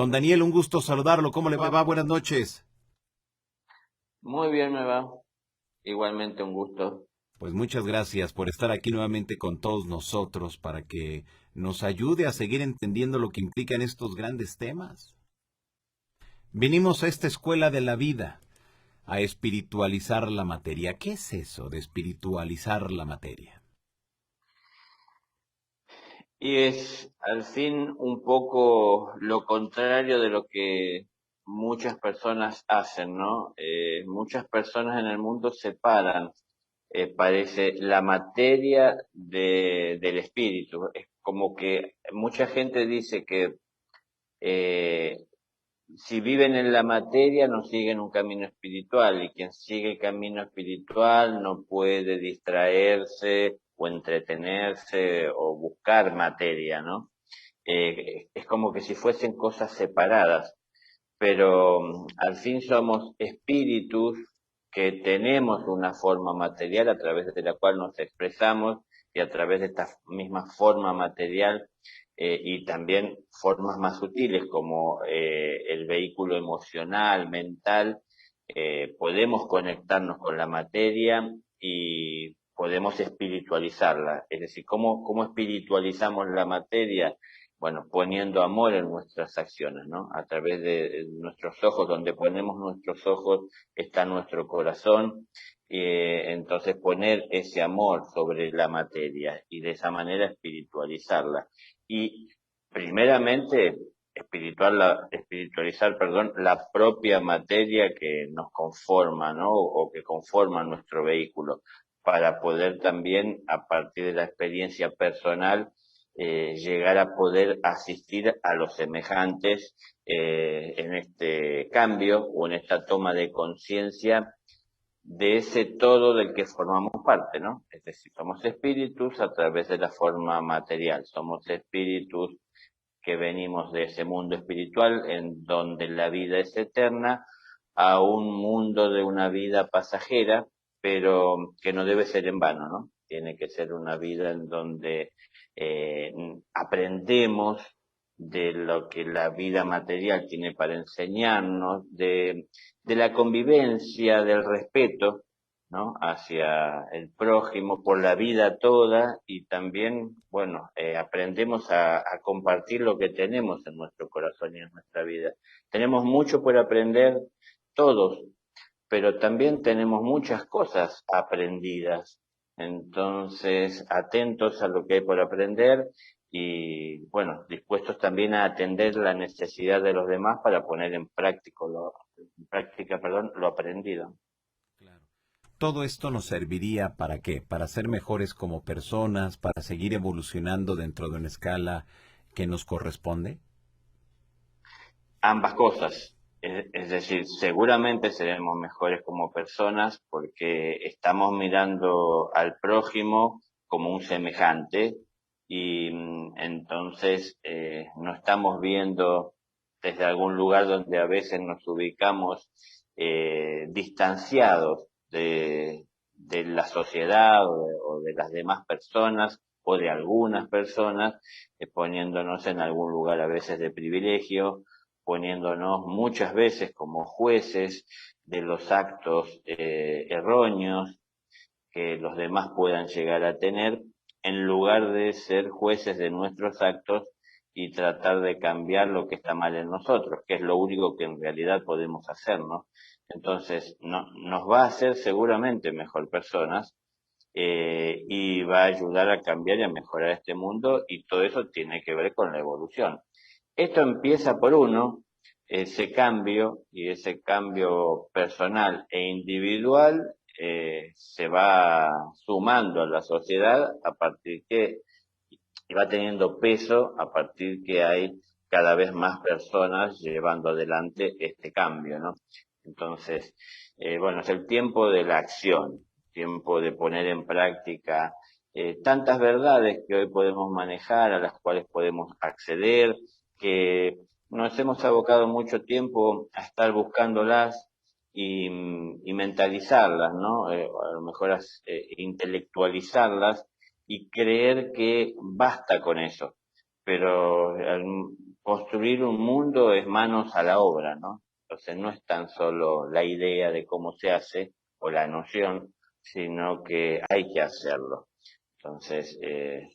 Don Daniel, un gusto saludarlo. ¿Cómo le va? Buenas noches. Muy bien, me va. Igualmente un gusto. Pues muchas gracias por estar aquí nuevamente con todos nosotros para que nos ayude a seguir entendiendo lo que implican estos grandes temas. Vinimos a esta escuela de la vida a espiritualizar la materia. ¿Qué es eso de espiritualizar la materia? Y es al fin un poco lo contrario de lo que muchas personas hacen, ¿no? Muchas personas en el mundo separan, parece, la materia del espíritu. Es como que mucha gente dice que eh, si viven en la materia no siguen un camino espiritual, y quien sigue el camino espiritual no puede distraerse o entretenerse o buscar materia, ¿no? Es como que si fuesen cosas separadas, pero al fin somos espíritus que tenemos una forma material a través de la cual nos expresamos, y a través de esta misma forma material y también formas más sutiles como el vehículo emocional, mental, podemos conectarnos con la materia y podemos espiritualizarla. Es decir, ¿cómo espiritualizamos la materia? Bueno, poniendo amor en nuestras acciones, ¿no? A través de nuestros ojos, donde ponemos nuestros ojos está nuestro corazón. Entonces poner ese amor sobre la materia y de esa manera espiritualizarla. Y primeramente espiritualizar, perdón, la propia materia que nos conforma, ¿no? O que conforma nuestro vehículo, para poder también, a partir de la experiencia personal, llegar a poder asistir a los semejantes en este cambio o en esta toma de conciencia de ese todo del que formamos parte, ¿no? Es decir, somos espíritus a través de la forma material, somos espíritus que venimos de ese mundo espiritual en donde la vida es eterna, a un mundo de una vida pasajera, pero que no debe ser en vano, ¿no? Tiene que ser una vida en donde eh, aprendemos de lo que la vida material tiene para enseñarnos, de la convivencia, del respeto, ¿no? Hacia el prójimo, por la vida toda, y también, bueno, aprendemos a compartir lo que tenemos en nuestro corazón y en nuestra vida. Tenemos mucho por aprender todos, pero también tenemos muchas cosas aprendidas. Entonces, atentos a lo que hay por aprender y, bueno, dispuestos también a atender la necesidad de los demás para poner en práctica, perdón, lo aprendido. Claro. ¿Todo esto nos serviría para qué? ¿Para ser mejores como personas? ¿Para seguir evolucionando dentro de una escala que nos corresponde? Ambas cosas. Es decir, seguramente seremos mejores como personas porque estamos mirando al prójimo como un semejante, y entonces no estamos viendo desde algún lugar donde a veces nos ubicamos distanciados de la sociedad o de las demás personas o de algunas personas, poniéndonos en algún lugar a veces de privilegio, poniéndonos muchas veces como jueces de los actos erróneos que los demás puedan llegar a tener, en lugar de ser jueces de nuestros actos y tratar de cambiar lo que está mal en nosotros, que es lo único que en realidad podemos hacer, ¿no? Entonces, nos va a hacer seguramente mejor personas, y va a ayudar a cambiar y a mejorar este mundo, y todo eso tiene que ver con la evolución. Esto empieza por uno, ese cambio, y ese cambio personal e individual se va sumando a la sociedad a partir que, y va teniendo peso a partir que hay cada vez más personas llevando adelante este cambio, ¿no? Entonces, bueno, es el tiempo de la acción, tiempo de poner en práctica tantas verdades que hoy podemos manejar, a las cuales podemos acceder, que nos hemos abocado mucho tiempo a estar buscándolas y mentalizarlas, ¿no? A lo mejor intelectualizarlas y creer que basta con eso. Pero construir un mundo es manos a la obra, ¿no? Entonces no es tan solo la idea de cómo se hace o la noción, sino que hay que hacerlo. Entonces,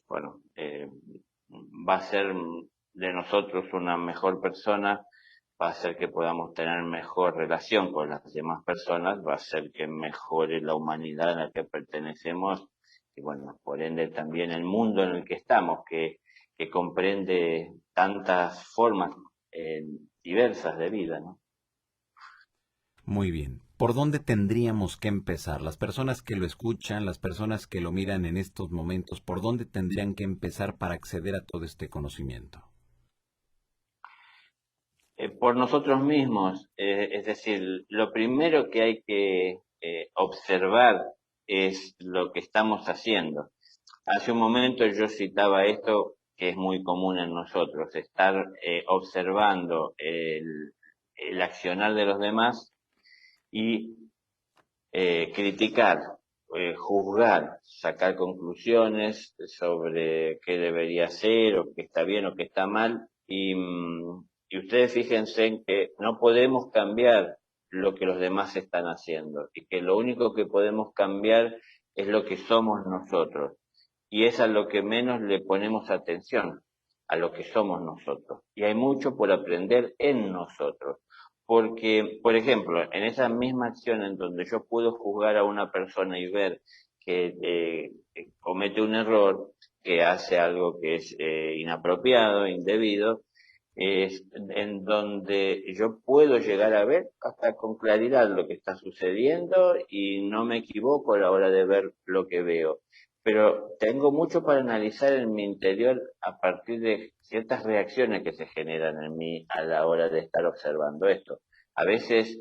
bueno, va a ser de nosotros una mejor persona, va a hacer que podamos tener mejor relación con las demás personas, va a hacer que mejore la humanidad a la que pertenecemos y bueno, por ende también el mundo en el que estamos, que comprende tantas formas diversas de vida, ¿no? Muy bien. ¿Por dónde tendríamos que empezar? Las personas que lo escuchan, las personas que lo miran en estos momentos, ¿por dónde tendrían que empezar para acceder a todo este conocimiento? Por nosotros mismos, es decir, lo primero que hay que observar es lo que estamos haciendo. Hace un momento yo citaba esto que es muy común en nosotros, estar observando el accionar de los demás y criticar, juzgar, sacar conclusiones sobre qué debería ser o qué está bien o qué está mal. Y ustedes fíjense en que no podemos cambiar lo que los demás están haciendo y que lo único que podemos cambiar es lo que somos nosotros. Y es a lo que menos le ponemos atención, a lo que somos nosotros. Y hay mucho por aprender en nosotros. Porque, por ejemplo, en esa misma acción en donde yo puedo juzgar a una persona y ver que comete un error, que hace algo que es inapropiado, indebido, es en donde yo puedo llegar a ver hasta con claridad lo que está sucediendo y no me equivoco a la hora de ver lo que veo. Pero tengo mucho para analizar en mi interior a partir de ciertas reacciones que se generan en mí a la hora de estar observando esto. A veces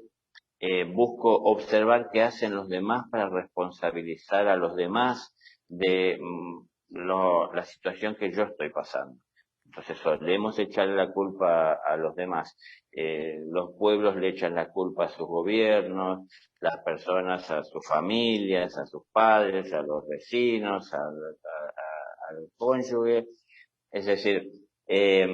busco observar qué hacen los demás para responsabilizar a los demás de la situación que yo estoy pasando. Entonces solemos echarle la culpa a los demás. Los pueblos le echan la culpa a sus gobiernos, las personas a sus familias, a sus padres, a los vecinos, al cónyuge. Es decir, eh,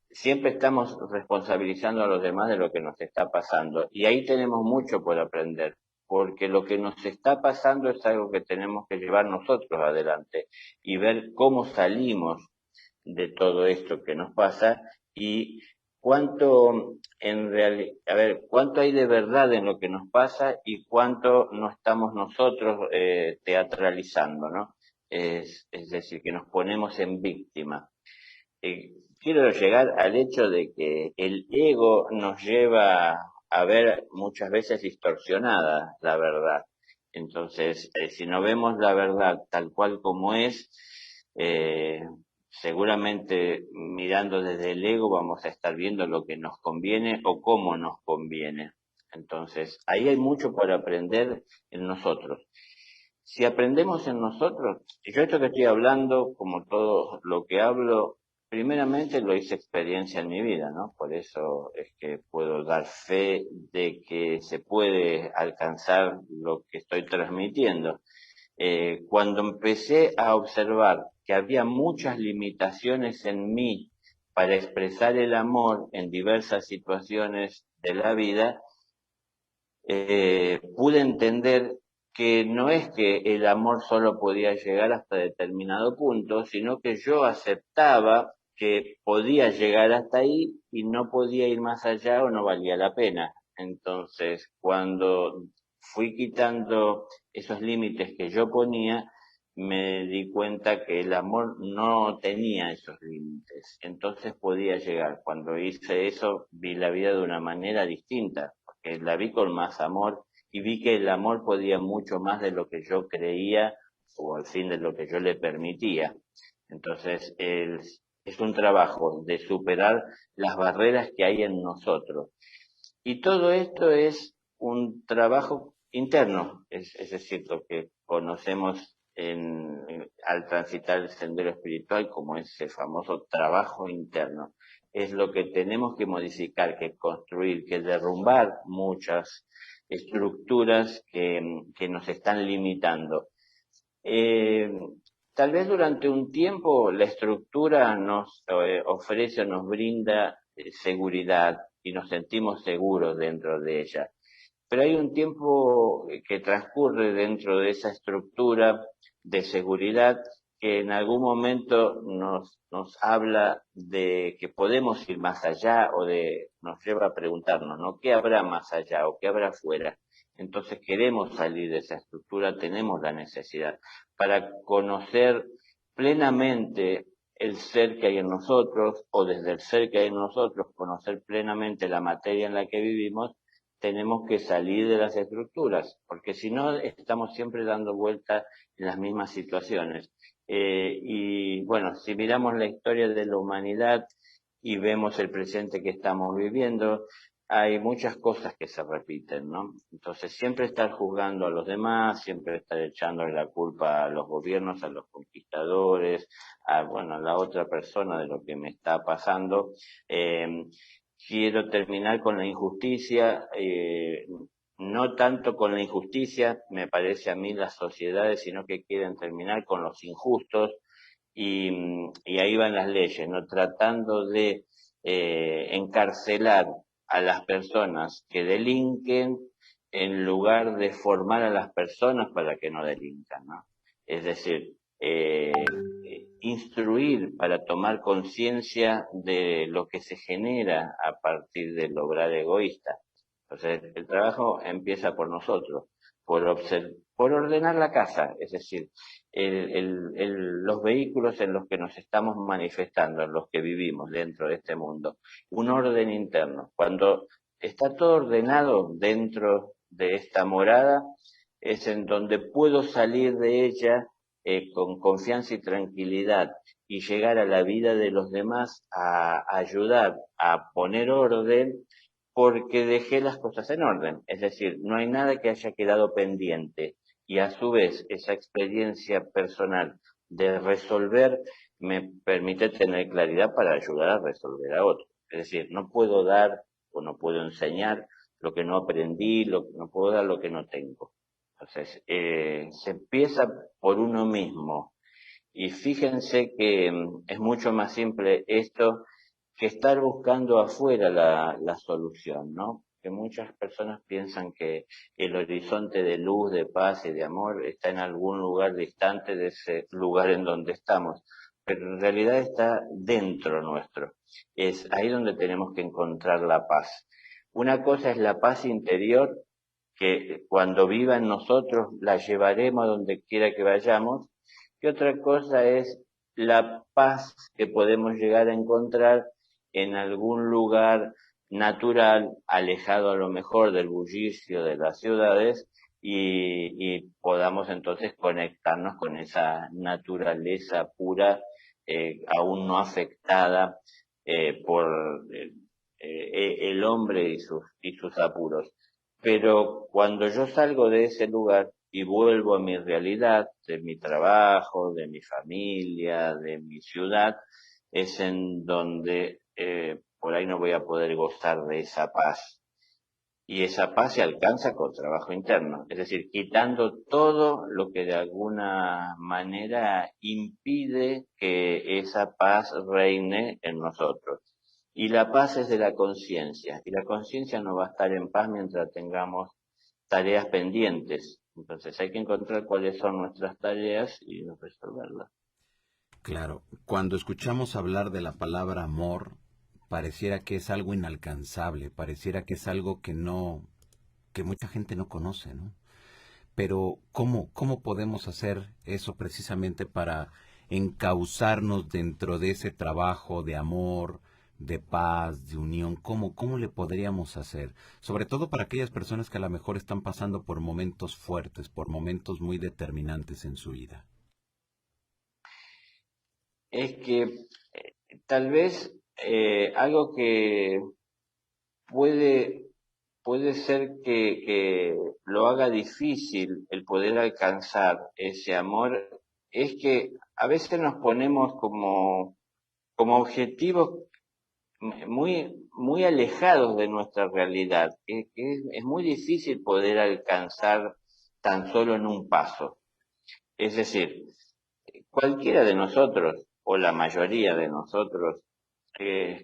siempre estamos responsabilizando a los demás de lo que nos está pasando. Y ahí tenemos mucho por aprender, porque lo que nos está pasando es algo que tenemos que llevar nosotros adelante y ver cómo salimos de todo esto que nos pasa y cuánto en realidad, a ver, cuánto hay de verdad en lo que nos pasa y cuánto no estamos nosotros teatralizando, ¿no? Es decir, que nos ponemos en víctima. Quiero llegar al hecho de que el ego nos lleva a ver muchas veces distorsionada la verdad. Entonces, si no vemos la verdad tal cual como es, eh, seguramente mirando desde el ego vamos a estar viendo lo que nos conviene o cómo nos conviene. Entonces, ahí hay mucho por aprender en nosotros. Si aprendemos en nosotros, yo esto que estoy hablando, como todo lo que hablo, primeramente lo hice experiencia en mi vida, ¿no? Por eso es que puedo dar fe de que se puede alcanzar lo que estoy transmitiendo. Cuando empecé a observar que había muchas limitaciones en mí para expresar el amor en diversas situaciones de la vida, pude entender que no es que el amor solo podía llegar hasta determinado punto, sino que yo aceptaba que podía llegar hasta ahí y no podía ir más allá o no valía la pena. Entonces, cuando fui quitando esos límites que yo ponía, me di cuenta que el amor no tenía esos límites. Entonces podía llegar. Cuando hice eso, vi la vida de una manera distinta la vi con más amor y vi que el amor podía mucho más de lo que yo creía o al fin de lo que yo le permitía. Entonces, es un trabajo de superar las barreras que hay en nosotros. Y todo esto es un trabajo interno, es decir, lo que conocemos al transitar el sendero espiritual como ese famoso trabajo interno. Es lo que tenemos que modificar, que construir, que derrumbar muchas estructuras que nos están limitando. Eh, tal vez durante un tiempo la estructura nos ofrece o nos brinda seguridad y nos sentimos seguros dentro de ella. Pero hay un tiempo que transcurre dentro de esa estructura de seguridad que en algún momento nos habla de que podemos ir más allá o nos lleva a preguntarnos, ¿no? ¿Qué habrá más allá o qué habrá afuera? Entonces queremos salir de esa estructura, tenemos la necesidad para conocer plenamente el ser que hay en nosotros o desde el ser que hay en nosotros, conocer plenamente la materia en la que vivimos. Tenemos que salir de las estructuras, porque si no estamos siempre dando vueltas en las mismas situaciones. Y bueno, si miramos la historia de la humanidad y vemos el presente que estamos viviendo, hay muchas cosas que se repiten, ¿no? Entonces siempre estar juzgando a los demás, siempre estar echándole la culpa a los gobiernos, a los conquistadores, bueno, a la otra persona de lo que me está pasando. Quiero terminar con la injusticia, no tanto con la injusticia, me parece a mí las sociedades, sino que quieren terminar con los injustos y ahí van las leyes, ¿no? Tratando de encarcelar a las personas que delinquen en lugar de formar a las personas para que no delincan, ¿no? Es decir, instruir para tomar conciencia de lo que se genera a partir del obrar egoísta. Entonces, el trabajo empieza por nosotros, por ordenar la casa, es decir, los vehículos en los que nos estamos manifestando, en los que vivimos dentro de este mundo, un orden interno. Cuando está todo ordenado dentro de esta morada, es en donde puedo salir de ella con confianza y tranquilidad y llegar a la vida de los demás a ayudar a poner orden porque dejé las cosas en orden. Es decir, no hay nada que haya quedado pendiente y a su vez esa experiencia personal de resolver me permite tener claridad para ayudar a resolver a otros. Es decir, no puedo dar o no puedo enseñar lo que no aprendí, no puedo dar lo que no tengo. Entonces, se empieza por uno mismo. Y fíjense que es mucho más simple esto que estar buscando afuera la solución, ¿no? Que muchas personas piensan que el horizonte de luz, de paz y de amor está en algún lugar distante de ese lugar en donde estamos, pero en realidad está dentro nuestro. Es ahí donde tenemos que encontrar la paz. Una cosa es la paz interior, que cuando viva en nosotros la llevaremos a donde quiera que vayamos, y otra cosa es la paz que podemos llegar a encontrar en algún lugar natural, alejado a lo mejor del bullicio de las ciudades, y podamos entonces conectarnos con esa naturaleza pura, aún no afectada por el hombre y sus apuros. Pero cuando yo salgo de ese lugar y vuelvo a mi realidad, de mi trabajo, de mi familia, de mi ciudad, es en donde por ahí no voy a poder gozar de esa paz. Y esa paz se alcanza con trabajo interno, es decir, quitando todo lo que de alguna manera impide que esa paz reine en nosotros. Y la paz es de la conciencia, y la conciencia no va a estar en paz mientras tengamos tareas pendientes. Entonces hay que encontrar cuáles son nuestras tareas y resolverlas. Claro, cuando escuchamos hablar de la palabra amor, pareciera que es algo inalcanzable, pareciera que es algo que mucha gente no conoce, ¿no? Pero ¿cómo podemos hacer eso precisamente para encauzarnos dentro de ese trabajo de amor, de paz, de unión? ¿Cómo le podríamos hacer? Sobre todo para aquellas personas que a lo mejor están pasando por momentos fuertes, por momentos muy determinantes en su vida. Es que tal vez algo que puede, puede ser que lo haga difícil el poder alcanzar ese amor, es que a veces nos ponemos como objetivos muy alejados de nuestra realidad, que es muy difícil poder alcanzar tan solo en un paso. Es decir, cualquiera de nosotros, o la mayoría de nosotros,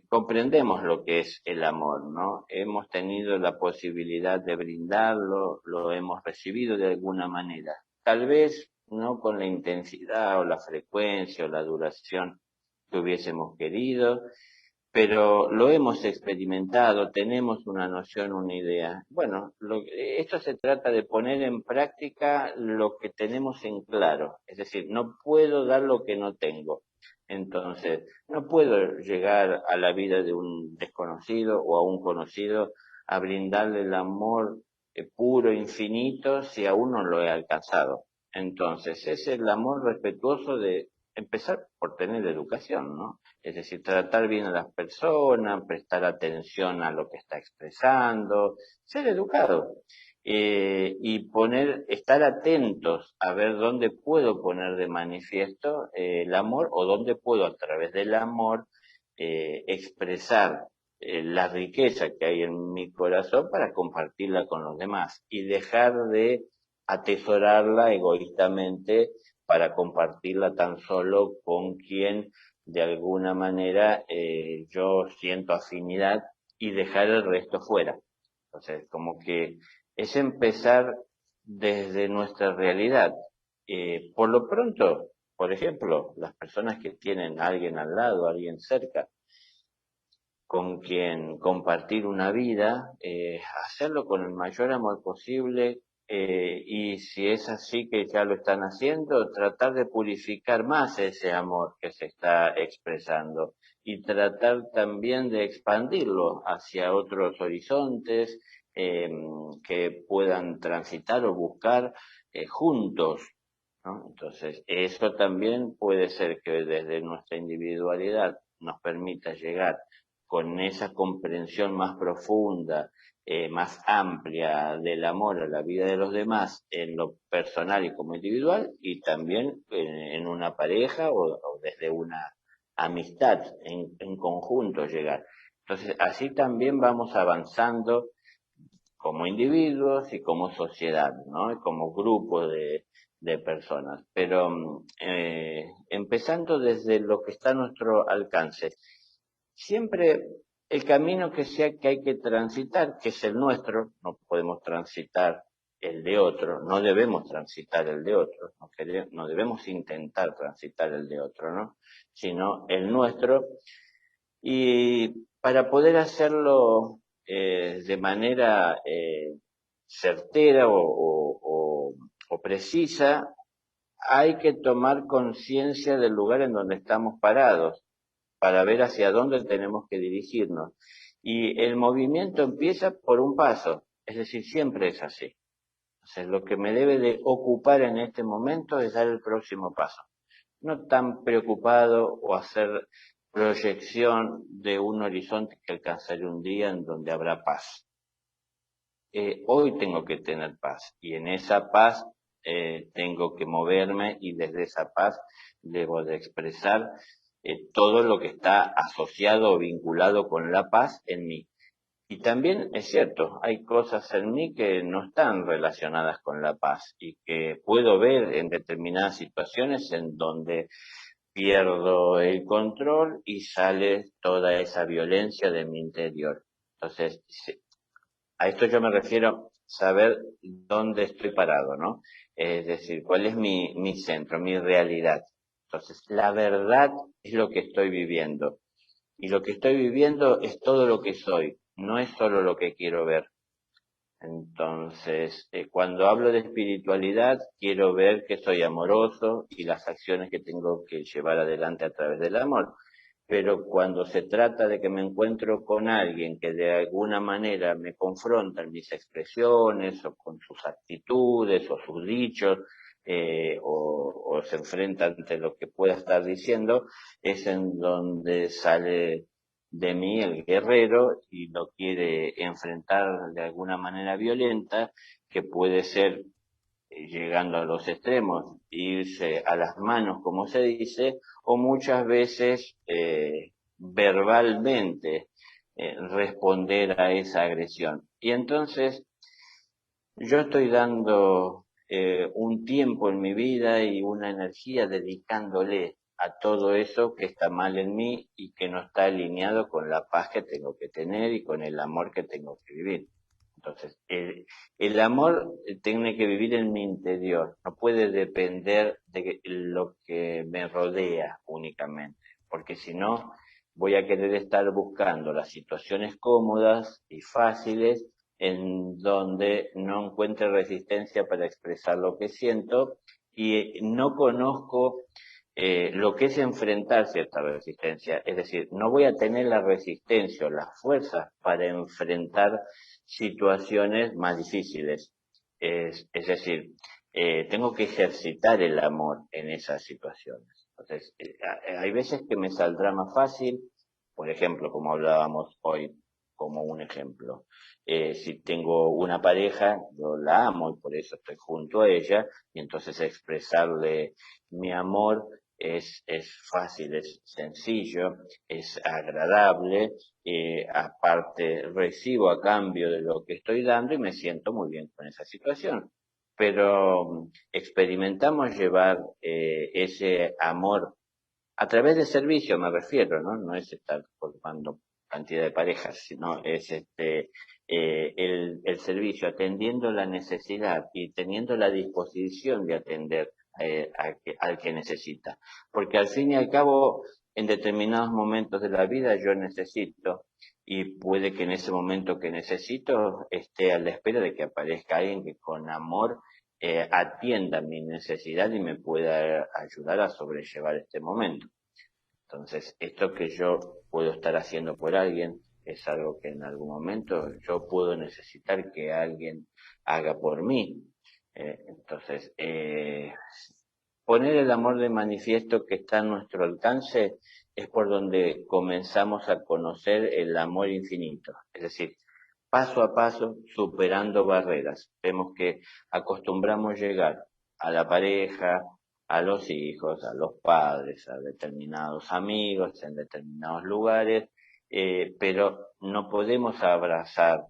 comprendemos lo que es el amor, ¿no? Hemos tenido la posibilidad de brindarlo, lo hemos recibido de alguna manera. Tal vez no con la intensidad o la frecuencia o la duración que hubiésemos querido, pero lo hemos experimentado, tenemos una noción, una idea. Bueno, esto se trata de poner en práctica lo que tenemos en claro, es decir, no puedo dar lo que no tengo. Entonces, no puedo llegar a la vida de un desconocido o a un conocido a brindarle el amor puro, infinito, si aún no lo he alcanzado. Entonces, es el amor respetuoso de empezar por tener educación, ¿no? Es decir, tratar bien a las personas, prestar atención a lo que está expresando, ser educado y estar atentos a ver dónde puedo poner de manifiesto el amor o dónde puedo a través del amor expresar la riqueza que hay en mi corazón para compartirla con los demás y dejar de atesorarla egoístamente para compartirla tan solo con quien de alguna manera yo siento afinidad y dejar el resto fuera. Entonces, como que es empezar desde nuestra realidad. Por lo pronto, por ejemplo, las personas que tienen a alguien al lado, a alguien cerca, con quien compartir una vida, hacerlo con el mayor amor posible y si es así que ya lo están haciendo, tratar de purificar más ese amor que se está expresando y tratar también de expandirlo hacia otros horizontes eh, que puedan transitar o buscar juntos, ¿no? Entonces, eso también puede ser que desde nuestra individualidad nos permita llegar con esa comprensión más profunda, más amplia del amor a la vida de los demás en lo personal y como individual y también en una pareja o desde una amistad en conjunto llegar. Entonces, así también vamos avanzando como individuos y como sociedad, ¿no? Y como grupo de personas. Pero empezando desde lo que está a nuestro alcance, siempre el camino que hay que transitar, que es el nuestro, no podemos transitar el de otro, no debemos transitar el de otro, no debemos intentar transitar el de otro, ¿no? Sino el nuestro. Y para poder hacerlo de manera certera o precisa, hay que tomar conciencia del lugar en donde estamos parados para ver hacia dónde tenemos que dirigirnos. Y el movimiento empieza por un paso, es decir, siempre es así. Entonces, lo que me debe de ocupar en este momento es dar el próximo paso. No tan preocupado o hacer proyección de un horizonte que alcanzaré un día en donde habrá paz. Hoy tengo que tener paz y en esa paz tengo que moverme y desde esa paz debo de expresar todo lo que está asociado o vinculado con la paz en mí. Y también es cierto, hay cosas en mí que no están relacionadas con la paz y que puedo ver en determinadas situaciones en donde pierdo el control y sale toda esa violencia de mi interior. Entonces, a esto yo me refiero saber dónde estoy parado, ¿no? Es decir, cuál es mi centro, mi realidad. Entonces, la verdad es lo que estoy viviendo. Y lo que estoy viviendo es todo lo que soy, no es solo lo que quiero ver. Entonces, cuando hablo de espiritualidad, quiero ver que soy amoroso y las acciones que tengo que llevar adelante a través del amor. Pero cuando se trata de que me encuentro con alguien que de alguna manera me confronta en mis expresiones o con sus actitudes o sus dichos, o se enfrenta ante lo que pueda estar diciendo, es en donde sale de mí el guerrero y lo quiere enfrentar de alguna manera violenta, que puede ser llegando a los extremos, irse a las manos, como se dice, o muchas veces verbalmente responder a esa agresión. Y entonces yo estoy dando un tiempo en mi vida y una energía dedicándole a todo eso que está mal en mí y que no está alineado con la paz que tengo que tener y con el amor que tengo que vivir. Entonces, el amor tiene que vivir en mi interior, no puede depender de lo que me rodea únicamente, porque si no, voy a querer estar buscando las situaciones cómodas y fáciles en donde no encuentre resistencia para expresar lo que siento y no conozco lo que es enfrentarse a esta resistencia. Es decir, no voy a tener la resistencia o las fuerzas para enfrentar situaciones más difíciles. Es decir, tengo que ejercitar el amor en esas situaciones. Entonces, hay veces que me saldrá más fácil, por ejemplo, como hablábamos hoy, como un ejemplo. Si tengo una pareja, yo la amo y por eso estoy junto a ella, y entonces expresarle mi amor es fácil, es sencillo, es agradable, aparte recibo a cambio de lo que estoy dando y me siento muy bien con esa situación. Pero experimentamos llevar ese amor a través de servicio, me refiero, ¿no? No es estar formando cantidad de parejas, sino es el servicio, atendiendo la necesidad y teniendo la disposición de atender al que necesita. Porque al fin y al cabo, en determinados momentos de la vida yo necesito y puede que en ese momento que necesito esté a la espera de que aparezca alguien que con amor atienda mi necesidad y me pueda ayudar a sobrellevar este momento. Entonces, esto que yo puedo estar haciendo por alguien es algo que en algún momento yo puedo necesitar que alguien haga por mí. Entonces, poner el amor de manifiesto que está a nuestro alcance es por donde comenzamos a conocer el amor infinito. Es decir, paso a paso, superando barreras. Vemos que acostumbramos llegar a la pareja, a los hijos, a los padres, a determinados amigos, en determinados lugares, pero no podemos abrazar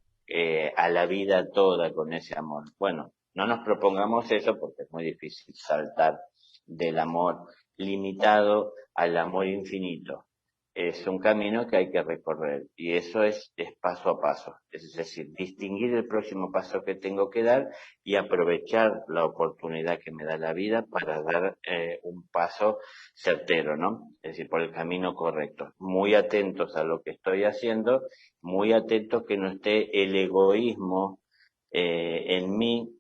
a la vida toda con ese amor. Bueno, no nos propongamos eso porque es muy difícil saltar del amor limitado al amor infinito. Es un camino que hay que recorrer y eso es paso a paso. Es decir, distinguir el próximo paso que tengo que dar y aprovechar la oportunidad que me da la vida para dar un paso certero, ¿no? Es decir, por el camino correcto. Muy atentos a lo que estoy haciendo, muy atentos que no esté el egoísmo en mí,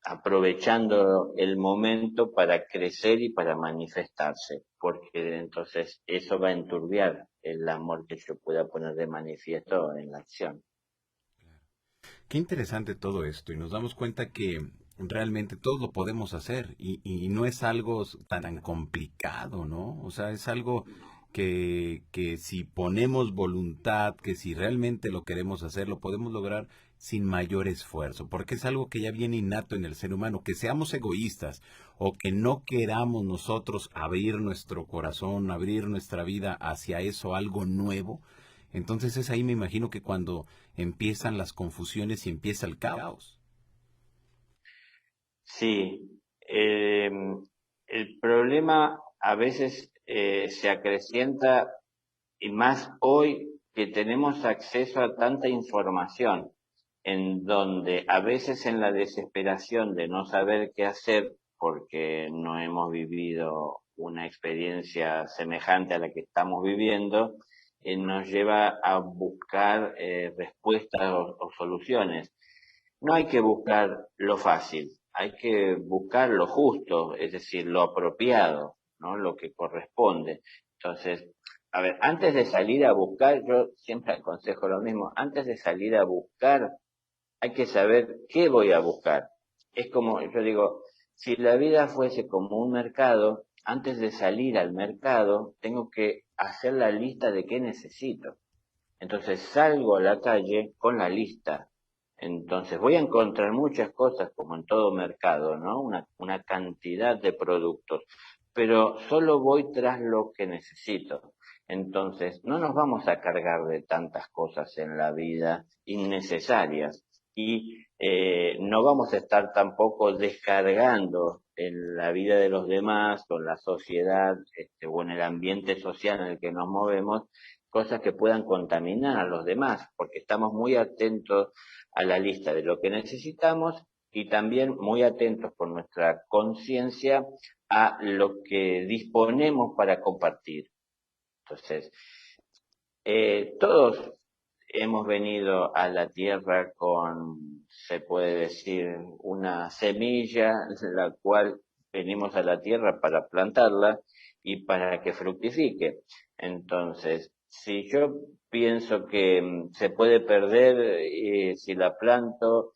aprovechando el momento para crecer y para manifestarse, porque entonces eso va a enturbiar el amor que yo pueda poner de manifiesto en la acción. Qué interesante todo esto y nos damos cuenta que realmente todos lo podemos hacer y no es algo tan complicado, ¿no? O sea, es algo que si ponemos voluntad, que si realmente lo queremos hacer, lo podemos lograr sin mayor esfuerzo, porque es algo que ya viene innato en el ser humano, que seamos egoístas o que no queramos nosotros abrir nuestro corazón, abrir nuestra vida hacia eso, algo nuevo. Entonces es ahí me imagino que cuando empiezan las confusiones y empieza el caos. Sí, el problema a veces se acrecienta y más hoy que tenemos acceso a tanta información, en donde a veces en la desesperación de no saber qué hacer porque no hemos vivido una experiencia semejante a la que estamos viviendo, nos lleva a buscar respuestas o soluciones. No hay que buscar lo fácil, hay que buscar lo justo, es decir, lo apropiado, ¿no? Lo que corresponde. Entonces, a ver, antes de salir a buscar, yo siempre aconsejo lo mismo, antes de salir a buscar, hay que saber qué voy a buscar. Es como, yo digo, si la vida fuese como un mercado, antes de salir al mercado, tengo que hacer la lista de qué necesito. Entonces salgo a la calle con la lista. Entonces voy a encontrar muchas cosas como en todo mercado, ¿no? Una cantidad de productos, pero solo voy tras lo que necesito. Entonces no nos vamos a cargar de tantas cosas en la vida innecesarias. y no vamos a estar tampoco descargando en la vida de los demás, o en la sociedad, o en el ambiente social en el que nos movemos, cosas que puedan contaminar a los demás, porque estamos muy atentos a la lista de lo que necesitamos y también muy atentos por nuestra conciencia a lo que disponemos para compartir. Entonces, todos hemos venido a la tierra con, se puede decir, una semilla, la cual venimos a la tierra para plantarla y para que fructifique. Entonces, si yo pienso que se puede perder si la planto,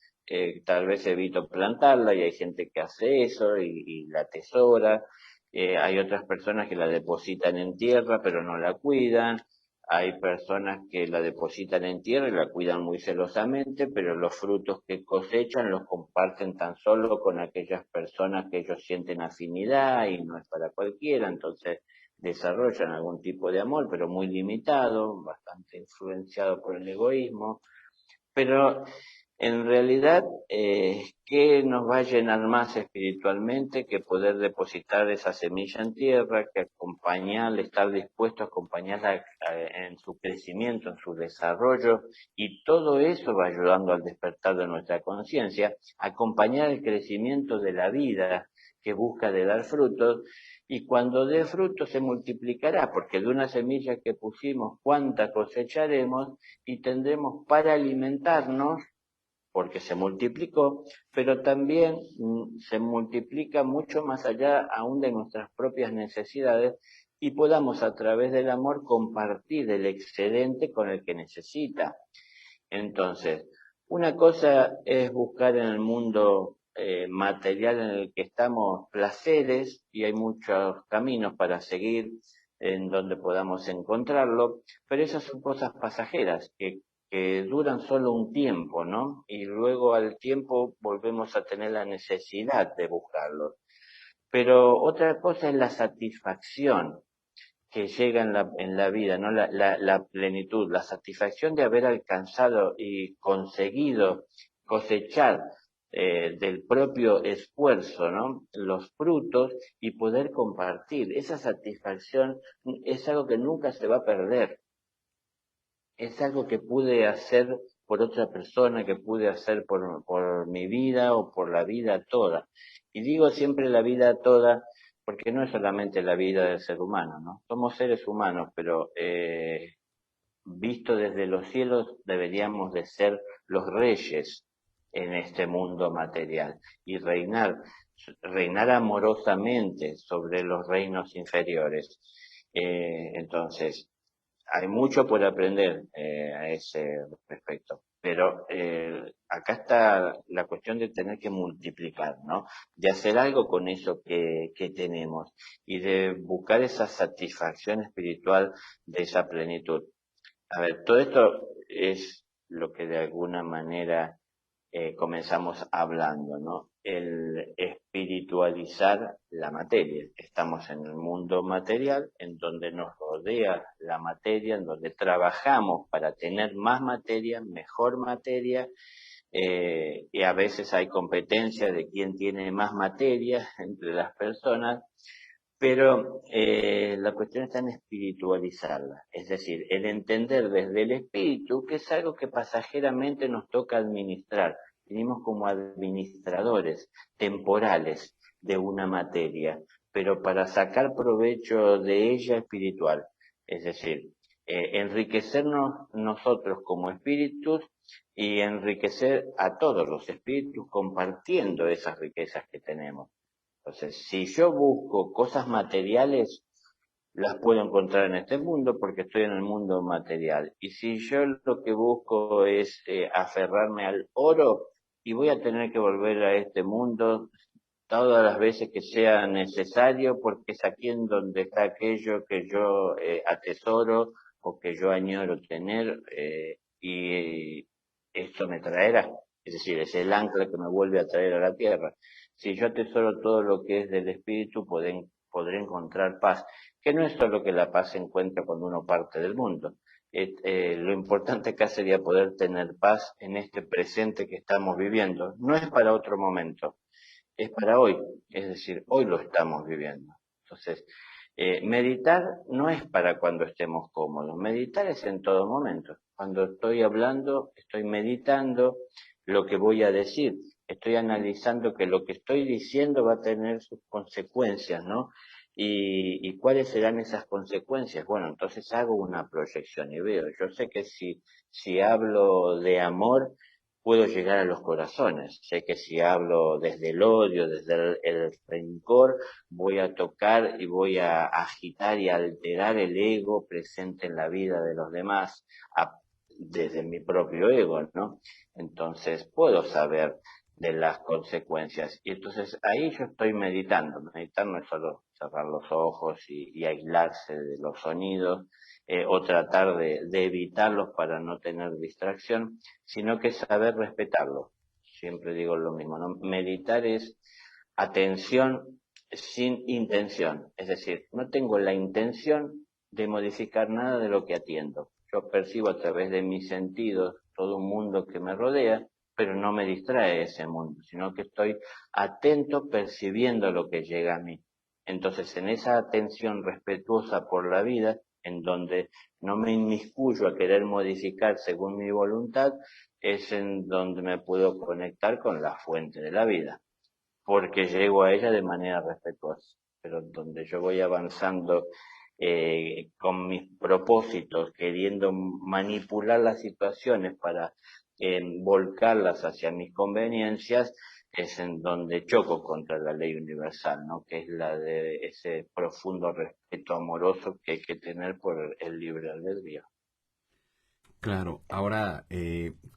tal vez evito plantarla y hay gente que hace eso y la atesora. Hay otras personas que la depositan en tierra pero no la cuidan. Hay personas que la depositan en tierra y la cuidan muy celosamente, pero los frutos que cosechan los comparten tan solo con aquellas personas que ellos sienten afinidad y no es para cualquiera, entonces desarrollan algún tipo de amor, pero muy limitado, bastante influenciado por el egoísmo. Pero en realidad, ¿qué nos va a llenar más espiritualmente que poder depositar esa semilla en tierra, que acompañarle, estar dispuesto a acompañarla en su crecimiento, en su desarrollo? Y todo eso va ayudando al despertar de nuestra conciencia, acompañar el crecimiento de la vida que busca de dar frutos, y cuando dé fruto se multiplicará, porque de una semilla que pusimos, ¿cuánta cosecharemos? Y tendremos para alimentarnos porque se multiplicó, pero también se multiplica mucho más allá aún de nuestras propias necesidades y podamos a través del amor compartir el excedente con el que necesita. Entonces, una cosa es buscar en el mundo material en el que estamos placeres y hay muchos caminos para seguir en donde podamos encontrarlo, pero esas son cosas pasajeras que duran solo un tiempo, ¿no? Y luego al tiempo volvemos a tener la necesidad de buscarlo. Pero otra cosa es la satisfacción que llega en la vida, ¿no? La plenitud, la satisfacción de haber alcanzado y conseguido cosechar del propio esfuerzo, ¿no? Los frutos y poder compartir. Esa satisfacción es algo que nunca se va a perder. Es algo que pude hacer por otra persona, que pude hacer por mi vida o por la vida toda. Y digo siempre la vida toda porque no es solamente la vida del ser humano, ¿no? Somos seres humanos, pero visto desde los cielos deberíamos de ser los reyes en este mundo material y reinar amorosamente sobre los reinos inferiores. Entonces, hay mucho por aprender a ese respecto, pero acá está la cuestión de tener que multiplicar, ¿no? De hacer algo con eso que tenemos y de buscar esa satisfacción espiritual de esa plenitud. A ver, todo esto es lo que de alguna manera comenzamos hablando, ¿no? El espiritualizar la materia. Estamos en el mundo material, en donde nos rodea la materia, en donde trabajamos para tener más materia, mejor materia, y a veces hay competencia de quién tiene más materia entre las personas, pero la cuestión está en espiritualizarla, es decir, el entender desde el espíritu que es algo que pasajeramente nos toca administrar. Venimos como administradores temporales de una materia, pero para sacar provecho de ella espiritual, es decir, enriquecernos nosotros como espíritus y enriquecer a todos los espíritus compartiendo esas riquezas que tenemos. Entonces, si yo busco cosas materiales, las puedo encontrar en este mundo porque estoy en el mundo material. Y si yo lo que busco es aferrarme al oro, y voy a tener que volver a este mundo todas las veces que sea necesario, porque es aquí en donde está aquello que yo atesoro o que yo añoro tener, y esto me traerá. Es decir, es el ancla que me vuelve a traer a la tierra. Si yo atesoro todo lo que es del espíritu, podré encontrar paz, que no es solo que la paz se encuentra cuando uno parte del mundo, lo importante acá sería poder tener paz en este presente que estamos viviendo. No es para otro momento, es para hoy, es decir, hoy lo estamos viviendo. Entonces, meditar no es para cuando estemos cómodos, meditar es en todo momento. Cuando estoy hablando, estoy meditando lo que voy a decir, estoy analizando que lo que estoy diciendo va a tener sus consecuencias, ¿no? ¿Y cuáles serán esas consecuencias? Bueno, entonces hago una proyección y veo, yo sé que si hablo de amor, puedo llegar a los corazones. Sé que si hablo desde el odio, desde el rencor, voy a tocar y voy a agitar y alterar el ego presente en la vida de los demás, desde mi propio ego, ¿no? Entonces puedo saber de las consecuencias. Y entonces ahí yo estoy meditando. Meditar no es solo cerrar los ojos y aislarse de los sonidos, o tratar de evitarlos para no tener distracción, sino que saber respetarlos. Siempre digo lo mismo, ¿no? Meditar es atención sin intención, es decir, no tengo la intención de modificar nada de lo que atiendo. Yo percibo a través de mis sentidos todo un mundo que me rodea, pero no me distrae ese mundo, sino que estoy atento percibiendo lo que llega a mí. Entonces, en esa atención respetuosa por la vida, en donde no me inmiscuyo a querer modificar según mi voluntad, es en donde me puedo conectar con la fuente de la vida, porque llego a ella de manera respetuosa. Pero donde yo voy avanzando con mis propósitos, queriendo manipular las situaciones para volcarlas hacia mis conveniencias, es en donde choco contra la ley universal, ¿no? Que es la de ese profundo respeto amoroso que hay que tener por el libre albedrío. Claro, ahora,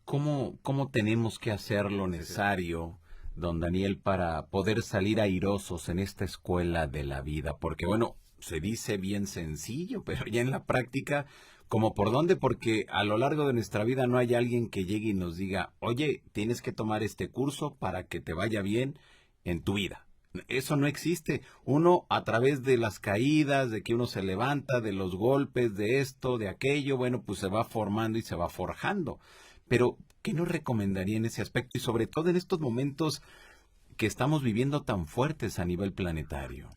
¿cómo tenemos que hacer lo necesario, don Daniel, para poder salir airosos en esta escuela de la vida? Porque, bueno, se dice bien sencillo, pero ya en la práctica, ¿como por dónde? Porque a lo largo de nuestra vida no hay alguien que llegue y nos diga, oye, tienes que tomar este curso para que te vaya bien en tu vida. Eso no existe. Uno a través de las caídas, de que uno se levanta, de los golpes, de esto, de aquello, bueno, pues se va formando y se va forjando. Pero, ¿qué nos recomendaría en ese aspecto? Y sobre todo en estos momentos que estamos viviendo tan fuertes a nivel planetario.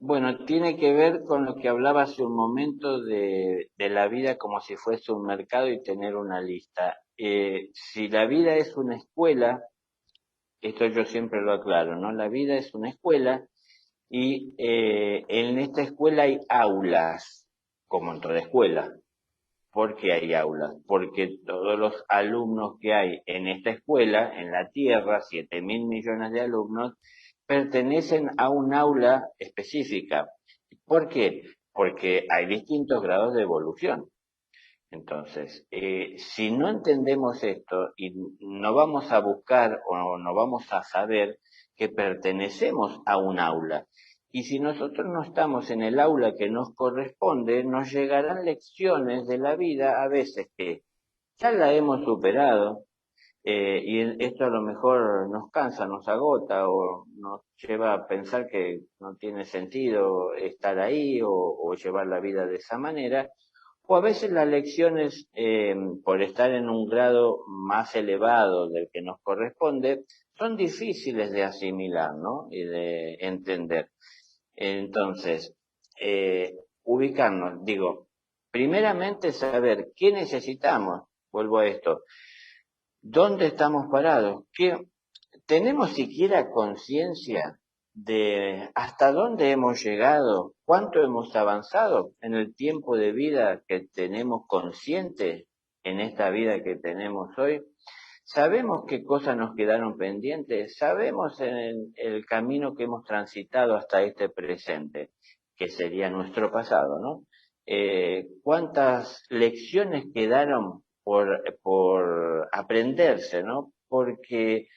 Bueno, tiene que ver con lo que hablaba hace un momento de la vida como si fuese un mercado y tener una lista. Si la vida es una escuela, esto yo siempre lo aclaro, ¿no? La vida es una escuela y en esta escuela hay aulas, como en toda escuela. ¿Por qué hay aulas? Porque todos los alumnos que hay en esta escuela, en la Tierra, 7.000 millones de alumnos, pertenecen a un aula específica. ¿Por qué? Porque hay distintos grados de evolución. Entonces, si no entendemos esto y no vamos a buscar o no vamos a saber que pertenecemos a un aula, y si nosotros no estamos en el aula que nos corresponde, nos llegarán lecciones de la vida a veces que ya la hemos superado, y esto a lo mejor nos cansa, nos agota o nos lleva a pensar que no tiene sentido estar ahí o llevar la vida de esa manera. O a veces las lecciones, por estar en un grado más elevado del que nos corresponde, son difíciles de asimilar, ¿no? Y de entender. Entonces, ubicarnos, digo, primeramente saber qué necesitamos. Vuelvo a esto. ¿Dónde estamos parados? ¿Tenemos siquiera conciencia de hasta dónde hemos llegado? ¿Cuánto hemos avanzado en el tiempo de vida que tenemos consciente en esta vida que tenemos hoy? ¿Sabemos qué cosas nos quedaron pendientes? ¿Sabemos en el camino que hemos transitado hasta este presente, que sería nuestro pasado, ¿no? ¿Cuántas lecciones quedaron por aprenderse, ¿no? Porque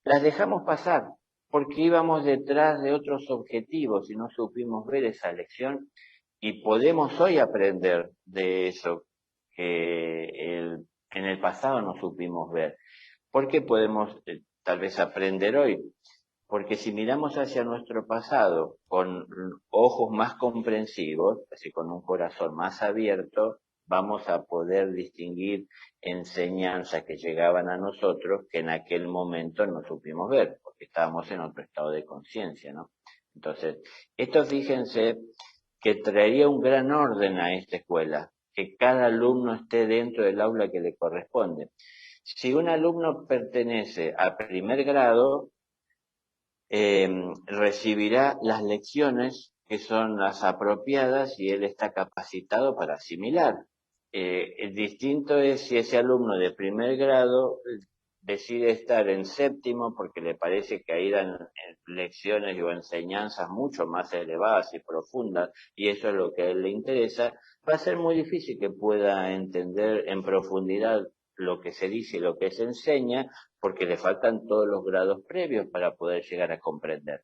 las dejamos pasar, porque íbamos detrás de otros objetivos y no supimos ver esa lección y podemos hoy aprender de eso que en el pasado no supimos ver. ¿Por qué podemos tal vez aprender hoy? Porque si miramos hacia nuestro pasado con ojos más comprensivos, así con un corazón más abierto, vamos a poder distinguir enseñanzas que llegaban a nosotros que en aquel momento no supimos ver, porque estábamos en otro estado de conciencia, ¿no? Entonces, esto fíjense que traería un gran orden a esta escuela, que cada alumno esté dentro del aula que le corresponde. Si un alumno pertenece a primer grado, recibirá las lecciones que son las apropiadas y él está capacitado para asimilar. El distinto es si ese alumno de primer grado decide estar en séptimo porque le parece que ahí dan lecciones o enseñanzas mucho más elevadas y profundas y eso es lo que a él le interesa, va a ser muy difícil que pueda entender en profundidad lo que se dice y lo que se enseña porque le faltan todos los grados previos para poder llegar a comprender.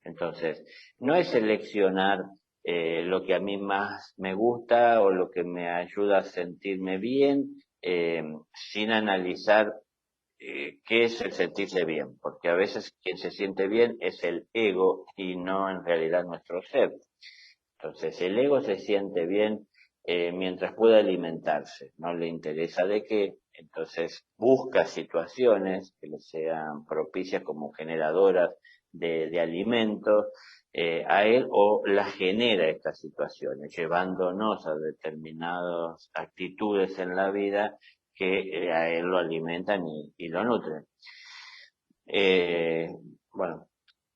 Entonces, no es seleccionar lo que a mí más me gusta o lo que me ayuda a sentirme bien, sin analizar qué es el sentirse bien, porque a veces quien se siente bien es el ego y no en realidad nuestro ser. Entonces, el ego se siente bien mientras pueda alimentarse, no le interesa de qué, entonces busca situaciones que le sean propicias como generadoras de alimentos a él o las genera estas situaciones, llevándonos a determinadas actitudes en la vida que a él lo alimentan y lo nutren. Eh, bueno,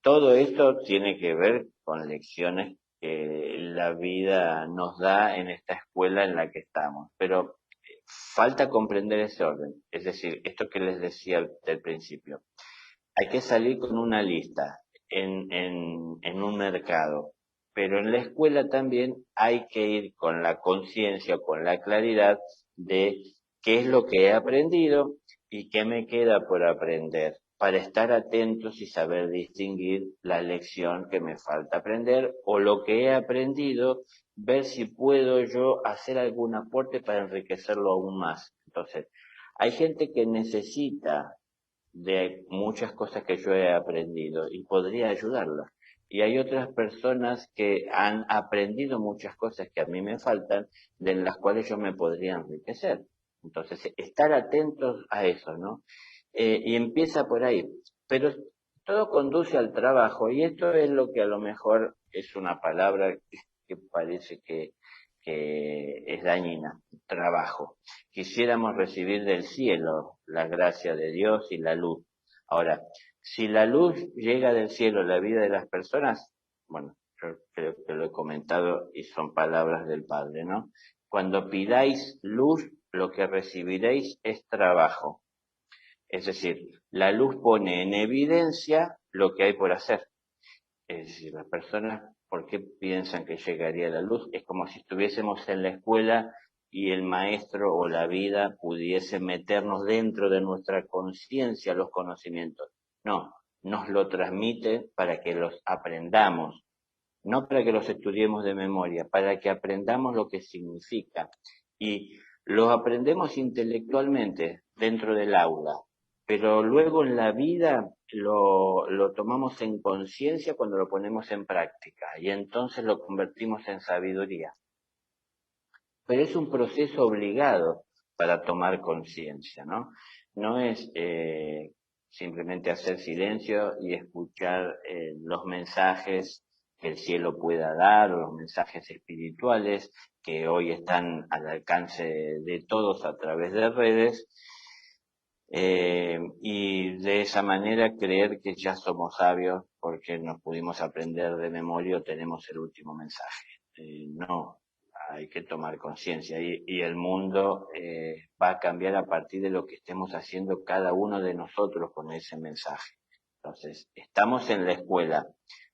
todo esto tiene que ver con lecciones que la vida nos da en esta escuela en la que estamos, pero falta comprender ese orden. Es decir, esto que les decía del principio, hay que salir con una lista en un mercado, pero en la escuela también hay que ir con la conciencia, con la claridad de qué es lo que he aprendido y qué me queda por aprender, para estar atentos y saber distinguir la lección que me falta aprender o lo que he aprendido, ver si puedo yo hacer algún aporte para enriquecerlo aún más. Entonces, hay gente que necesita de muchas cosas que yo he aprendido y podría ayudarlas. Y hay otras personas que han aprendido muchas cosas que a mí me faltan, de las cuales yo me podría enriquecer. Entonces, estar atentos a eso, ¿no? Y empieza por ahí. Pero todo conduce al trabajo y esto es lo que a lo mejor es una palabra que parece que es dañina, trabajo. Quisiéramos recibir del cielo la gracia de Dios y la luz. Ahora, si la luz llega del cielo a la vida de las personas, bueno, yo creo que lo he comentado y son palabras del Padre, ¿no? Cuando pidáis luz, lo que recibiréis es trabajo. Es decir, la luz pone en evidencia lo que hay por hacer. Es decir, las personas, ¿por qué piensan que llegaría la luz? Es como si estuviésemos en la escuela y el maestro o la vida pudiese meternos dentro de nuestra conciencia los conocimientos. No, nos lo transmite para que los aprendamos, no para que los estudiemos de memoria, para que aprendamos lo que significa. Y los aprendemos intelectualmente dentro del aula, pero luego en la vida lo tomamos en conciencia cuando lo ponemos en práctica y entonces lo convertimos en sabiduría. Pero es un proceso obligado para tomar conciencia, ¿no? No es simplemente hacer silencio y escuchar los mensajes que el cielo pueda dar o los mensajes espirituales que hoy están al alcance de todos a través de redes, y de esa manera creer que ya somos sabios porque nos pudimos aprender de memoria o tenemos el último mensaje. No, hay que tomar conciencia y el mundo va a cambiar a partir de lo que estemos haciendo cada uno de nosotros con ese mensaje. Entonces, estamos en la escuela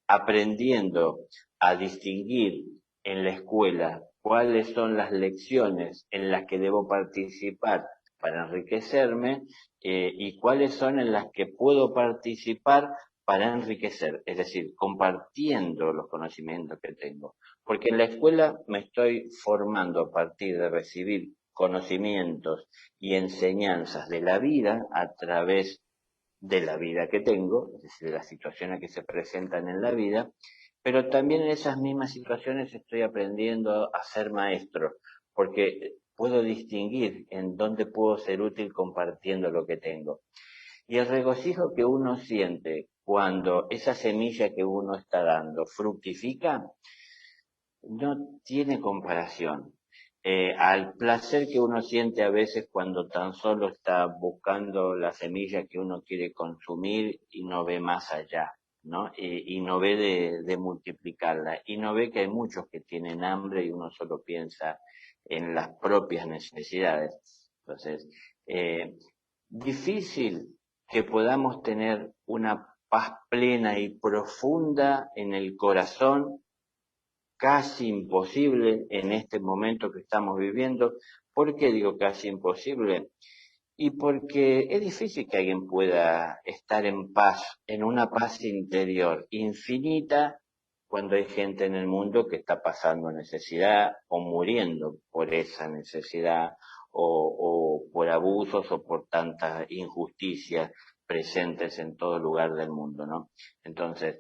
aprendiendo a distinguir en la escuela cuáles son las lecciones en las que debo participar para enriquecerme y cuáles son en las que puedo participar para enriquecer, es decir, compartiendo los conocimientos que tengo. Porque en la escuela me estoy formando a partir de recibir conocimientos y enseñanzas de la vida a través de la vida que tengo, es decir, de las situaciones que se presentan en la vida, pero también en esas mismas situaciones estoy aprendiendo a ser maestro, porque puedo distinguir en dónde puedo ser útil compartiendo lo que tengo. Y el regocijo que uno siente cuando esa semilla que uno está dando fructifica, no tiene comparación. Al placer que uno siente a veces cuando tan solo está buscando la semilla que uno quiere consumir y no ve más allá, ¿no? Y no ve de multiplicarla, y no ve que hay muchos que tienen hambre y uno solo piensa en las propias necesidades. Entonces, difícil que podamos tener una paz plena y profunda en el corazón, casi imposible en este momento que estamos viviendo. ¿Por qué digo casi imposible? Y porque es difícil que alguien pueda estar en paz, en una paz interior infinita, cuando hay gente en el mundo que está pasando necesidad o muriendo por esa necesidad, o por abusos o por tantas injusticias presentes en todo lugar del mundo, ¿no? Entonces,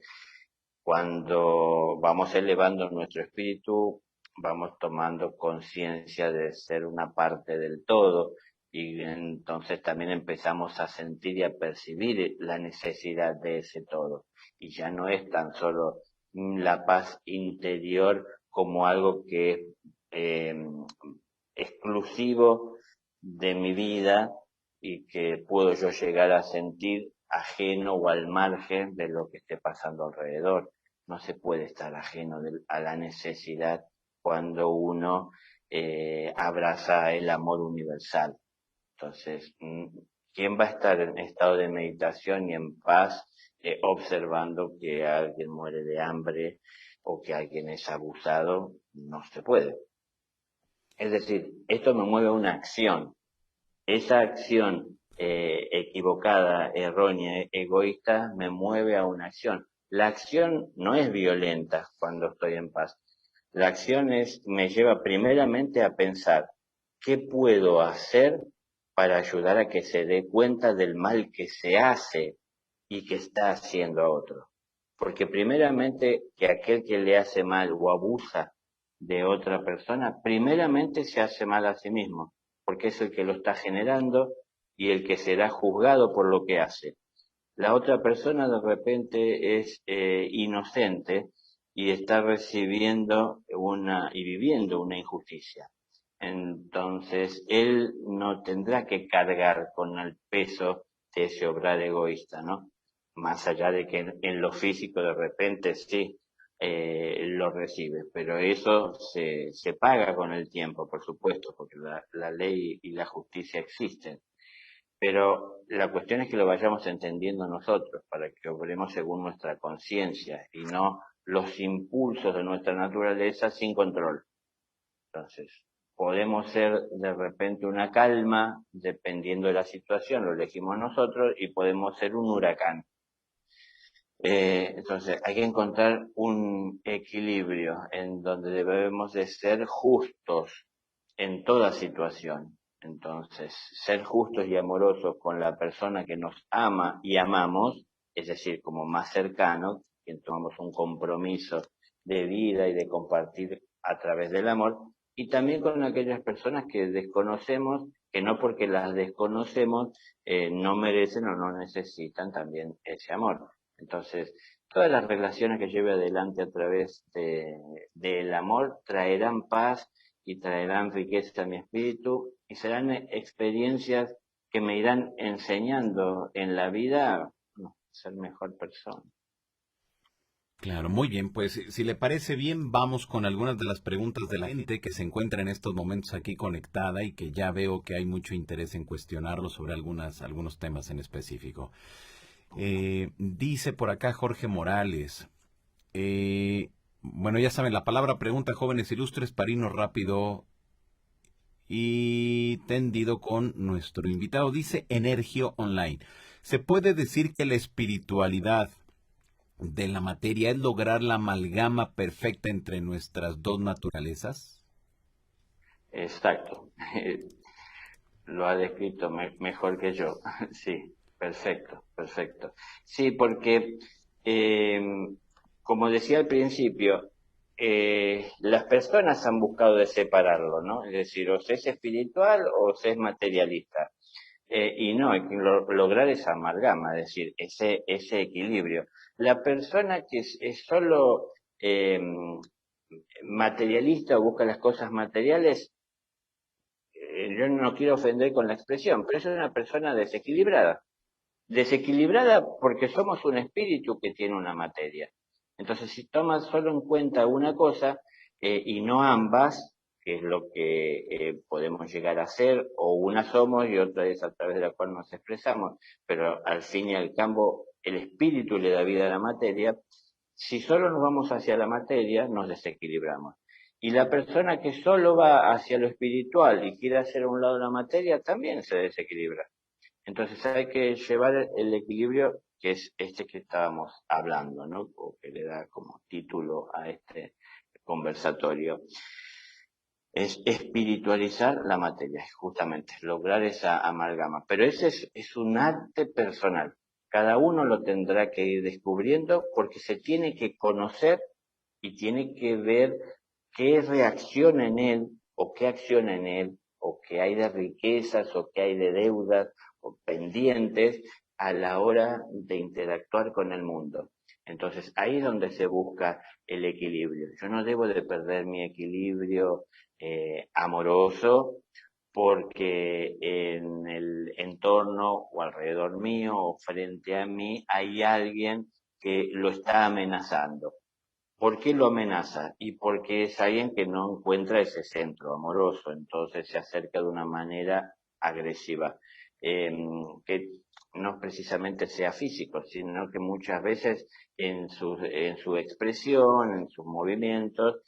cuando vamos elevando nuestro espíritu, vamos tomando conciencia de ser una parte del todo, y entonces también empezamos a sentir y a percibir la necesidad de ese todo. Y ya no es tan solo la paz interior como algo que es exclusivo de mi vida y que puedo yo llegar a sentir ajeno o al margen de lo que esté pasando alrededor. No se puede estar ajeno a la necesidad cuando uno abraza el amor universal. Entonces, ¿quién va a estar en estado de meditación y en paz observando que alguien muere de hambre o que alguien es abusado? No se puede. Es decir, esto me mueve a una acción. Esa acción equivocada, errónea, egoísta, me mueve a una acción. La acción no es violenta cuando estoy en paz. La acción me lleva primeramente a pensar qué puedo hacer para ayudar a que se dé cuenta del mal que se hace y que está haciendo a otro. Porque primeramente que aquel que le hace mal o abusa de otra persona, primeramente se hace mal a sí mismo, porque es el que lo está generando y el que será juzgado por lo que hace. La otra persona de repente es inocente y está recibiendo y viviendo una injusticia. Entonces, él no tendrá que cargar con el peso de ese obrar egoísta, ¿no? Más allá de que en lo físico de repente sí lo recibe, pero eso se paga con el tiempo, por supuesto, porque la ley y la justicia existen. Pero la cuestión es que lo vayamos entendiendo nosotros, para que obremos según nuestra conciencia y no los impulsos de nuestra naturaleza sin control. Entonces, podemos ser de repente una calma, dependiendo de la situación, lo elegimos nosotros, y podemos ser un huracán. Entonces, hay que encontrar un equilibrio en donde debemos de ser justos en toda situación. Entonces, ser justos y amorosos con la persona que nos ama y amamos, es decir, como más cercano, que tomamos un compromiso de vida y de compartir a través del amor, y también con aquellas personas que desconocemos, que no porque las desconocemos no merecen o no necesitan también ese amor. Entonces, todas las relaciones que lleve adelante a través del amor traerán paz y traerán riqueza a mi espíritu y serán experiencias que me irán enseñando en la vida a ser mejor persona. Claro, muy bien, pues si le parece bien, vamos con algunas de las preguntas de la gente que se encuentra en estos momentos aquí conectada y que ya veo que hay mucho interés en cuestionarlo sobre algunos temas en específico. Dice por acá Jorge Morales, bueno, ya saben, la palabra pregunta, jóvenes ilustres, para irnos rápido y tendido con nuestro invitado. Dice Energio Online. ¿Se puede decir que la espiritualidad de la materia es lograr la amalgama perfecta entre nuestras dos naturalezas? Exacto. Lo ha descrito mejor que yo, sí. Perfecto, perfecto. Sí, porque eh, como decía al principio, las personas han buscado de separarlo, ¿no? Es decir, o se es espiritual o se es materialista. Y no, hay que lograr esa amalgama, es decir, ese equilibrio. La persona que es solo eh, materialista o busca las cosas materiales, yo no quiero ofender con la expresión, pero es una persona desequilibrada. Desequilibrada porque somos un espíritu que tiene una materia. Entonces, si tomas solo en cuenta una cosa y no ambas, que es lo que podemos llegar a ser, o una somos y otra es a través de la cual nos expresamos, pero al fin y al cabo el espíritu le da vida a la materia, si solo nos vamos hacia la materia, nos desequilibramos. Y la persona que solo va hacia lo espiritual y quiere hacer a un lado la materia, también se desequilibra. Entonces hay que llevar el equilibrio que es este que estábamos hablando, ¿no? O que le da como título a este conversatorio. Es espiritualizar la materia, justamente, lograr esa amalgama. Pero ese es un arte personal. Cada uno lo tendrá que ir descubriendo porque se tiene que conocer y tiene que ver qué reacciona en él o qué acciona en él o qué hay de riquezas o qué hay de deudas o pendientes a la hora de interactuar con el mundo. Entonces ahí es donde se busca el equilibrio. Yo no debo de perder mi equilibrio amoroso porque en el entorno o alrededor mío o frente a mí hay alguien que lo está amenazando. ¿Por qué lo amenaza? Y porque es alguien que no encuentra ese centro amoroso, entonces se acerca de una manera agresiva, que no precisamente sea físico, sino que muchas veces en su expresión, en sus movimientos,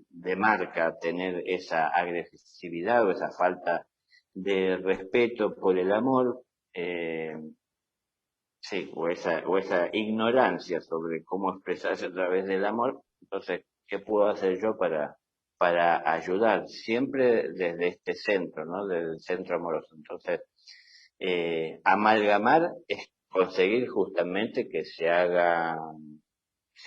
demarca tener esa agresividad o esa falta de respeto por el amor, eh, sí, o esa ignorancia sobre cómo expresarse a través del amor. Entonces, ¿qué puedo hacer yo para ayudar? Siempre desde este centro, ¿no? Desde el centro amoroso. Entonces, amalgamar es conseguir justamente que se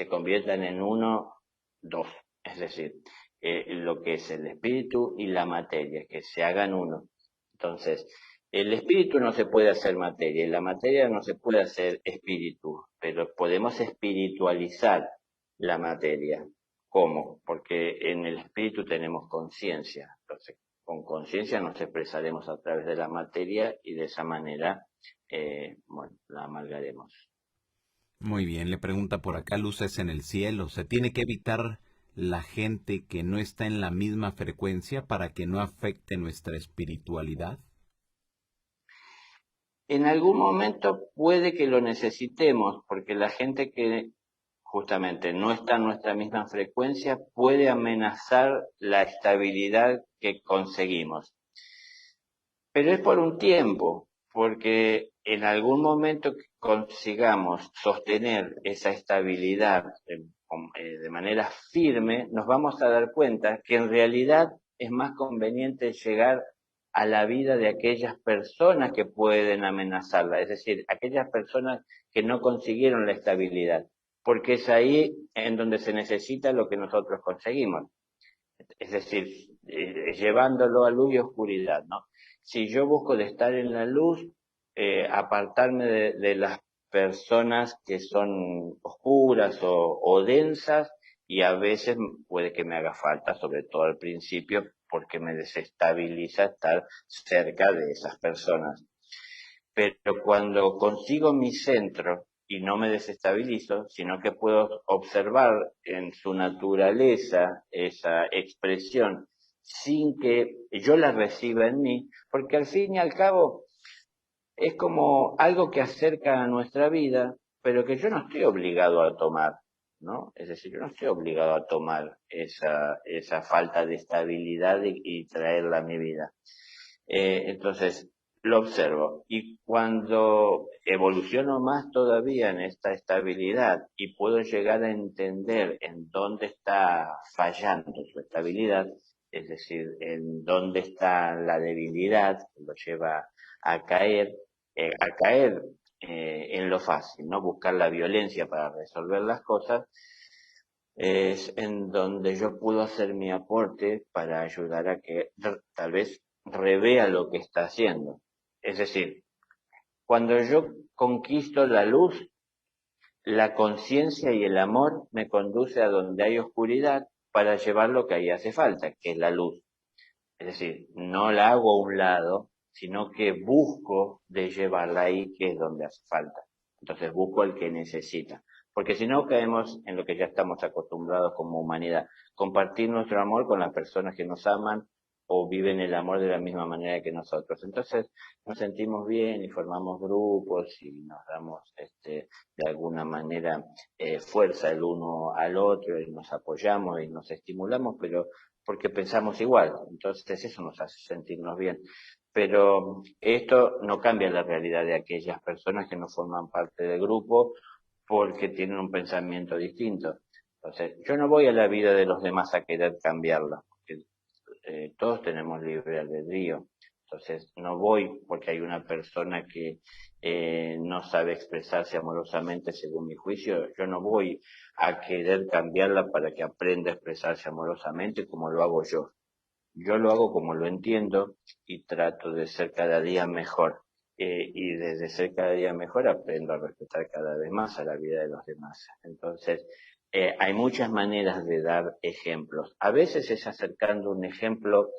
conviertan en uno, dos. Es decir, lo que es el espíritu y la materia, que se hagan uno. Entonces, el espíritu no se puede hacer materia y la materia no se puede hacer espíritu, pero podemos espiritualizar la materia. ¿Cómo? Porque en el espíritu tenemos conciencia. Entonces, con conciencia nos expresaremos a través de la materia y de esa manera, bueno, la amalgaremos. Muy bien, le pregunta por acá, luces en el cielo. ¿Se tiene que evitar la gente que no está en la misma frecuencia para que no afecte nuestra espiritualidad? En algún momento puede que lo necesitemos, porque la gente que justamente no está en nuestra misma frecuencia puede amenazar la estabilidad que conseguimos. Pero es por un tiempo, porque en algún momento que consigamos sostener esa estabilidad de manera firme, nos vamos a dar cuenta que en realidad es más conveniente llegar a la vida de aquellas personas que pueden amenazarla, es decir, aquellas personas que no consiguieron la estabilidad, porque es ahí en donde se necesita lo que nosotros conseguimos, es decir, llevándolo a luz y oscuridad, ¿no? Si yo busco de estar en la luz, apartarme de las personas que son oscuras o densas, y a veces puede que me haga falta, sobre todo al principio, porque me desestabiliza estar cerca de esas personas. Pero cuando consigo mi centro y no me desestabilizo, sino que puedo observar en su naturaleza esa expresión sin que yo la reciba en mí, porque al fin y al cabo es como algo que acerca a nuestra vida, pero que yo no estoy obligado a tomar, ¿no? Es decir, yo no estoy obligado a tomar esa falta de estabilidad y traerla a mi vida. Entonces, lo observo y cuando evoluciono más todavía en esta estabilidad y puedo llegar a entender en dónde está fallando su estabilidad, es decir, en dónde está la debilidad que lo lleva a caer en lo fácil, ¿no? Buscar la violencia para resolver las cosas, es en donde yo puedo hacer mi aporte para ayudar a que tal vez revea lo que está haciendo. Es decir, cuando yo conquisto la luz, la conciencia y el amor me conduce a donde hay oscuridad para llevar lo que ahí hace falta, que es la luz. Es decir, no la hago a un lado, sino que busco de llevarla ahí, que es donde hace falta. Entonces busco al que necesita. Porque si no caemos en lo que ya estamos acostumbrados como humanidad, compartir nuestro amor con las personas que nos aman o viven el amor de la misma manera que nosotros. Entonces nos sentimos bien y formamos grupos y nos damos de alguna manera fuerza el uno al otro y nos apoyamos y nos estimulamos, pero porque pensamos igual, entonces eso nos hace sentirnos bien. Pero esto no cambia la realidad de aquellas personas que no forman parte del grupo porque tienen un pensamiento distinto. Entonces, yo no voy a la vida de los demás a querer cambiarla, porque todos tenemos libre albedrío. Entonces, no voy porque hay una persona que no sabe expresarse amorosamente según mi juicio, yo no voy a querer cambiarla para que aprenda a expresarse amorosamente como lo hago yo. Yo lo hago como lo entiendo y trato de ser cada día mejor. Y desde ser cada día mejor aprendo a respetar cada vez más a la vida de los demás. Entonces, hay muchas maneras de dar ejemplos. A veces es acercando un ejemplo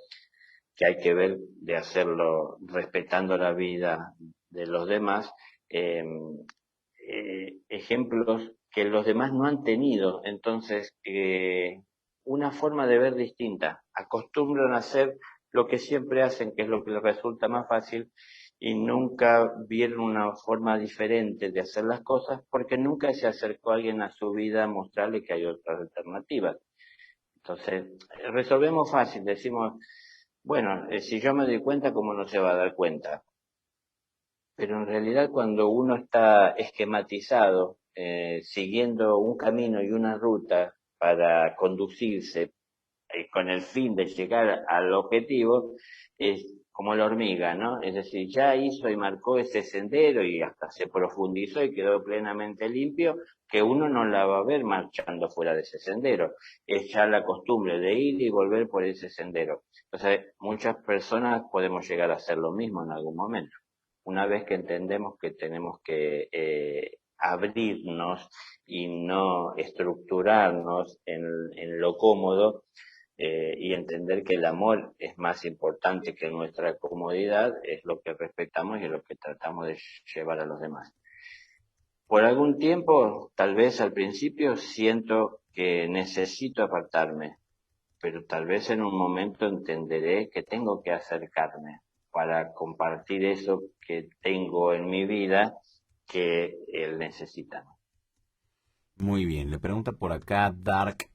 que hay que ver de hacerlo respetando la vida de los demás, eh, ejemplos que los demás no han tenido. Entonces, una forma de ver distinta. Acostumbran a hacer lo que siempre hacen, que es lo que les resulta más fácil, y nunca vieron una forma diferente de hacer las cosas porque nunca se acercó alguien a su vida a mostrarle que hay otras alternativas. Entonces, resolvemos fácil, decimos, bueno, si yo me doy cuenta, ¿cómo no se va a dar cuenta? Pero en realidad cuando uno está esquematizado, siguiendo un camino y una ruta para conducirse con el fin de llegar al objetivo, es como la hormiga, ¿no? Es decir, ya hizo y marcó ese sendero y hasta se profundizó y quedó plenamente limpio, que uno no la va a ver marchando fuera de ese sendero. Es ya la costumbre de ir y volver por ese sendero. Entonces, muchas personas podemos llegar a hacer lo mismo en algún momento. Una vez que entendemos que tenemos que abrirnos y no estructurarnos en lo cómodo, y entender que el amor es más importante que nuestra comodidad, es lo que respetamos y es lo que tratamos de llevar a los demás. Por algún tiempo, tal vez al principio, siento que necesito apartarme, pero tal vez en un momento entenderé que tengo que acercarme para compartir eso que tengo en mi vida que él necesita. Muy bien, le pregunta por acá Dark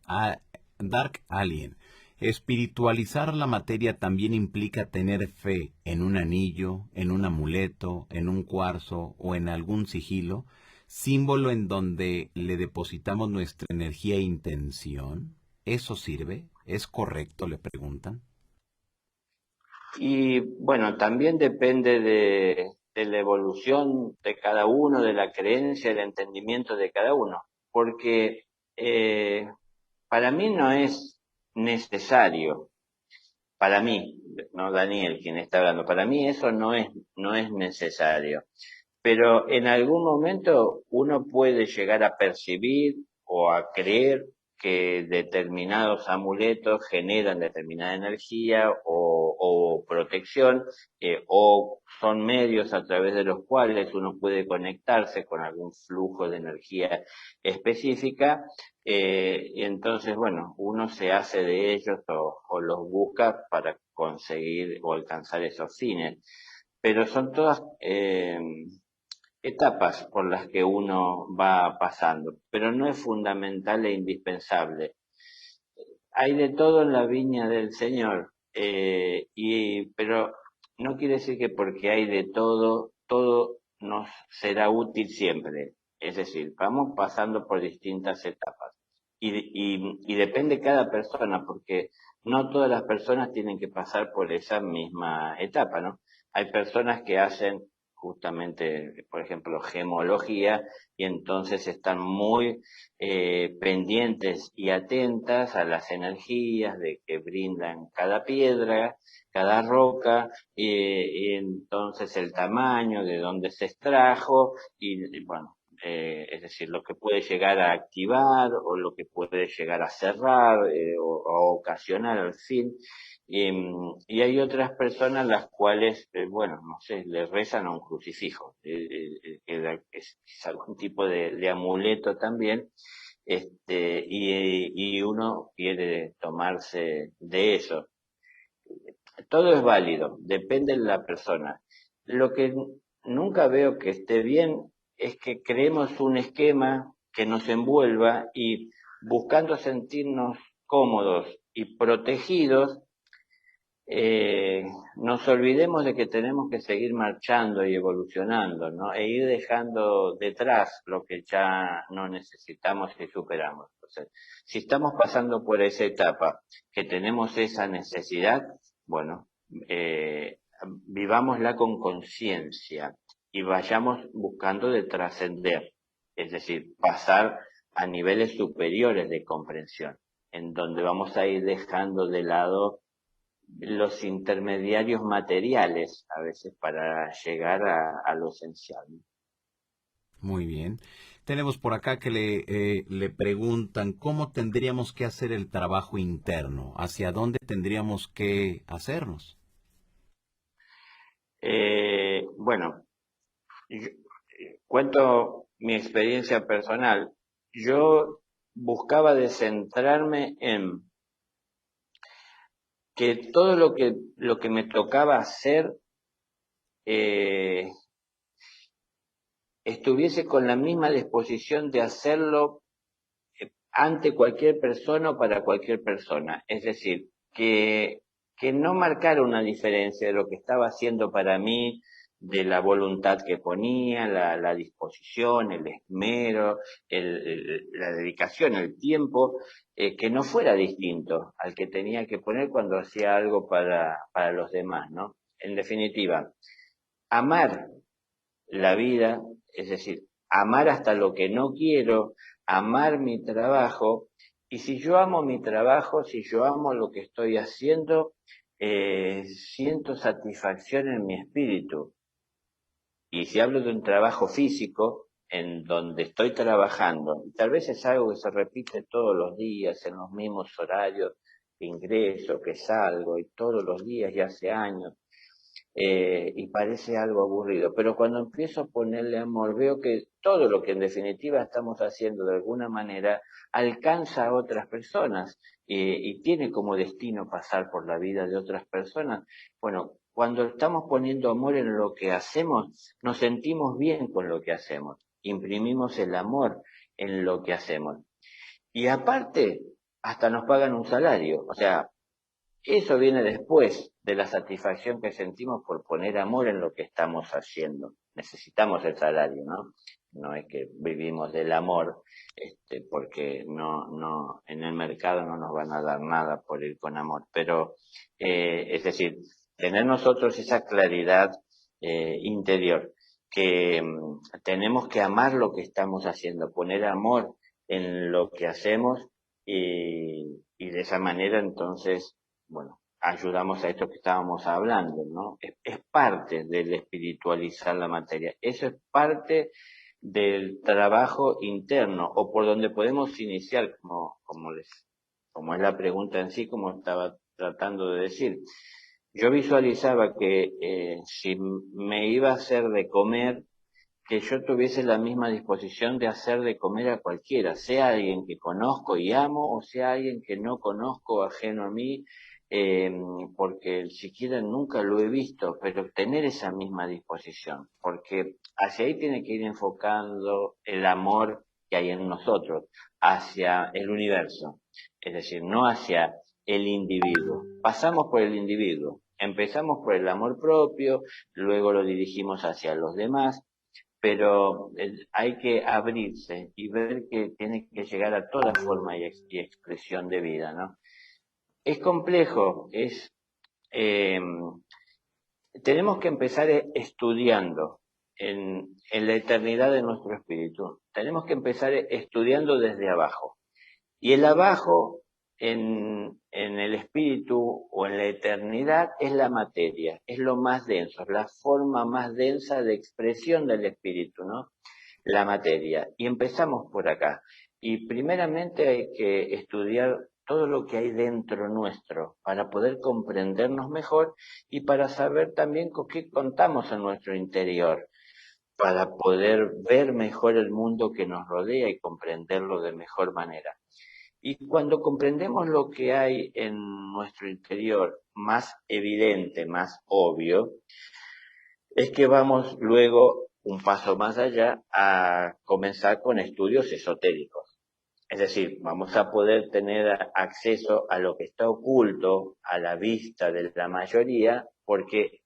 Alien. ¿Espiritualizar la materia también implica tener fe en un anillo, en un amuleto, en un cuarzo o en algún sigilo, símbolo en donde le depositamos nuestra energía e intención? ¿Eso sirve? ¿Es correcto? Le preguntan. Y bueno, también depende de la evolución de cada uno, de la creencia, del entendimiento de cada uno, porque eh, para mí no es necesario, para mí, no Daniel quien está hablando, para mí eso no es necesario, pero en algún momento uno puede llegar a percibir o a creer que determinados amuletos generan determinada energía o protección, o son medios a través de los cuales uno puede conectarse con algún flujo de energía específica, y entonces, bueno, uno se hace de ellos o los busca para conseguir o alcanzar esos fines. Pero son todas etapas por las que uno va pasando, pero no es fundamental e indispensable. Hay de todo en la viña del Señor, pero no quiere decir que porque hay de todo, todo nos será útil siempre. Es decir, vamos pasando por distintas etapas. Y depende cada persona, porque no todas las personas tienen que pasar por esa misma etapa, ¿no? Hay personas que hacen justamente, por ejemplo, gemología y entonces están muy pendientes y atentas a las energías de que brindan cada piedra, cada roca, y entonces el tamaño, de dónde se extrajo, y bueno, es decir, lo que puede llegar a activar o lo que puede llegar a cerrar o ocasionar al fin. Y hay otras personas las cuales, bueno, no sé, le rezan a un crucifijo, es algún tipo de amuleto también, y uno quiere tomarse de eso. Todo es válido, depende de la persona. Lo que nunca veo que esté bien es que creemos un esquema que nos envuelva y buscando sentirnos cómodos y protegidos, eh, nos olvidemos de que tenemos que seguir marchando y evolucionando, ¿no? E ir dejando detrás lo que ya no necesitamos y superamos. Entonces, si estamos pasando por esa etapa, que tenemos esa necesidad, bueno, vivámosla con conciencia y vayamos buscando de trascender, es decir, pasar a niveles superiores de comprensión, en donde vamos a ir dejando de lado los intermediarios materiales a veces para llegar a lo esencial, ¿no? Muy bien. Tenemos por acá que le preguntan cómo tendríamos que hacer el trabajo interno, hacia dónde tendríamos que hacernos. Bueno, yo, cuento mi experiencia personal. Yo buscaba descentrarme en que todo lo que me tocaba hacer eh, estuviese con la misma disposición de hacerlo ante cualquier persona o para cualquier persona. Es decir, que no marcara una diferencia de lo que estaba haciendo para mí, de la voluntad que ponía, la disposición, el esmero, la dedicación, el tiempo, que no fuera distinto al que tenía que poner cuando hacía algo para los demás, ¿no? En definitiva, amar la vida, es decir, amar hasta lo que no quiero, amar mi trabajo, y si yo amo mi trabajo, si yo amo lo que estoy haciendo, siento satisfacción en mi espíritu. Y si hablo de un trabajo físico, en donde estoy trabajando, y tal vez es algo que se repite todos los días, en los mismos horarios que ingreso, que salgo, y todos los días y hace años, y parece algo aburrido, pero cuando empiezo a ponerle amor, veo que todo lo que en definitiva estamos haciendo de alguna manera alcanza a otras personas, y tiene como destino pasar por la vida de otras personas. Bueno, cuando estamos poniendo amor en lo que hacemos, nos sentimos bien con lo que hacemos, imprimimos el amor en lo que hacemos. Y aparte, hasta nos pagan un salario, o sea, eso viene después de la satisfacción que sentimos por poner amor en lo que estamos haciendo. Necesitamos el salario, ¿no? No es que vivimos del amor, porque no, en el mercado no nos van a dar nada por ir con amor. Pero, es decir, tener nosotros esa claridad interior, que tenemos que amar lo que estamos haciendo, poner amor en lo que hacemos, y de esa manera entonces, bueno, ayudamos a esto que estábamos hablando, ¿no? Es parte del espiritualizar la materia. Eso es parte del trabajo interno, o por donde podemos iniciar, como es la pregunta en sí, como estaba tratando de decir. Yo visualizaba que si me iba a hacer de comer, que yo tuviese la misma disposición de hacer de comer a cualquiera, sea alguien que conozco y amo, o sea alguien que no conozco, ajeno a mí, eh, porque siquiera nunca lo he visto, pero tener esa misma disposición, porque hacia ahí tiene que ir enfocando el amor que hay en nosotros, hacia el universo, es decir, no hacia el individuo. Pasamos por el individuo, empezamos por el amor propio, luego lo dirigimos hacia los demás, pero hay que abrirse y ver que tiene que llegar a toda forma y expresión de vida, ¿no? Es complejo, eh, Tenemos que empezar estudiando en la eternidad de nuestro espíritu. Tenemos que empezar estudiando desde abajo. Y el abajo en el espíritu o en la eternidad es la materia, es lo más denso, es la forma más densa de expresión del espíritu, ¿no? La materia. Y empezamos por acá. Y primeramente hay que estudiar todo lo que hay dentro nuestro para poder comprendernos mejor y para saber también con qué contamos en nuestro interior, para poder ver mejor el mundo que nos rodea y comprenderlo de mejor manera. Y cuando comprendemos lo que hay en nuestro interior más evidente, más obvio, es que vamos luego un paso más allá a comenzar con estudios esotéricos. Es decir, vamos a poder tener acceso a lo que está oculto a la vista de la mayoría porque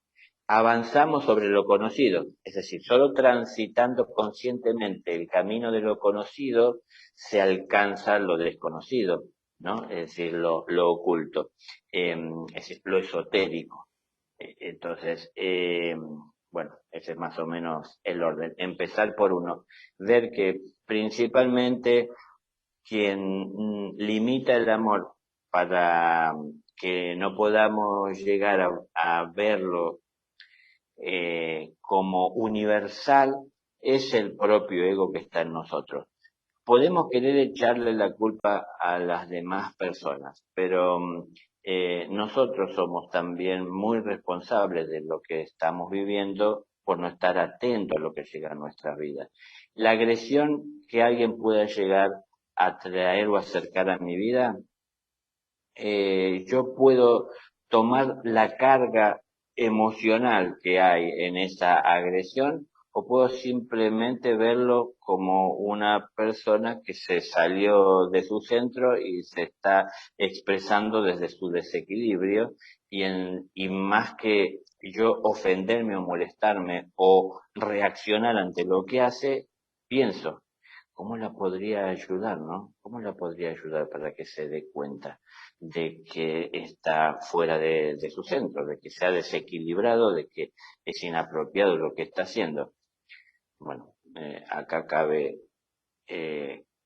avanzamos sobre lo conocido. Es decir, solo transitando conscientemente el camino de lo conocido se alcanza lo desconocido, ¿no? Es decir, lo oculto, es decir, lo esotérico. Entonces, bueno, ese es más o menos el orden. Empezar por uno, ver que principalmente quien limita el amor para que no podamos llegar a verlo como universal es el propio ego que está en nosotros. Podemos querer echarle la culpa a las demás personas, pero nosotros somos también muy responsables de lo que estamos viviendo por no estar atentos a lo que llega a nuestras vidas. La agresión que alguien pueda llegar a traer o acercar a mi vida, yo puedo tomar la carga emocional que hay en esa agresión o puedo simplemente verlo como una persona que se salió de su centro y se está expresando desde su desequilibrio y más que yo ofenderme o molestarme o reaccionar ante lo que hace, pienso, ¿cómo la podría ayudar, no? ¿Cómo la podría ayudar para que se dé cuenta de que está fuera de su centro, de que se ha desequilibrado, de que es inapropiado lo que está haciendo? Bueno, acá cabe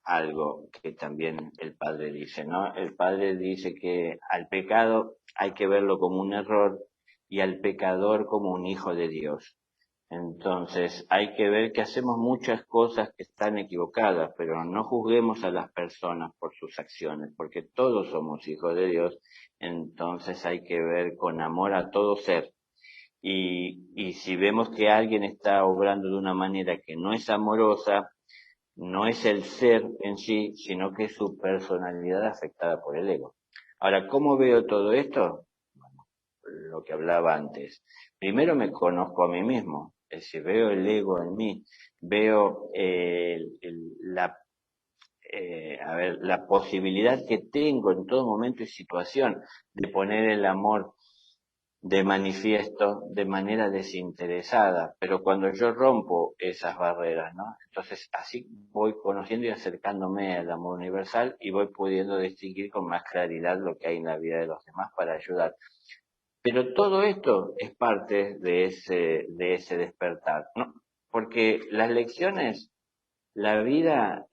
algo que también el padre dice, ¿no? El padre dice que al pecado hay que verlo como un error y al pecador como un hijo de Dios. Entonces, hay que ver que hacemos muchas cosas que están equivocadas, pero no juzguemos a las personas por sus acciones, porque todos somos hijos de Dios, entonces hay que ver con amor a todo ser. Y si vemos que alguien está obrando de una manera que no es amorosa, no es el ser en sí, sino que es su personalidad afectada por el ego. Ahora, ¿cómo veo todo esto? Lo que hablaba antes. Primero me conozco a mí mismo, es decir, veo el ego en mí, veo la posibilidad que tengo en todo momento y situación de poner el amor de manifiesto de manera desinteresada, pero cuando yo rompo esas barreras, ¿no? Entonces así voy conociendo y acercándome al amor universal y voy pudiendo distinguir con más claridad lo que hay en la vida de los demás para ayudar. Pero todo esto es parte de ese despertar, ¿no? Porque las lecciones, la vida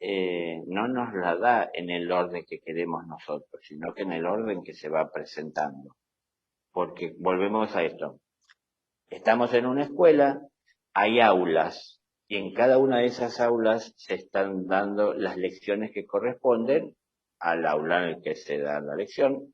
no nos la da en el orden que queremos nosotros, sino que en el orden que se va presentando. Porque volvemos a esto. Estamos en una escuela, hay aulas, y en cada una de esas aulas se están dando las lecciones que corresponden al aula en el que se da la lección.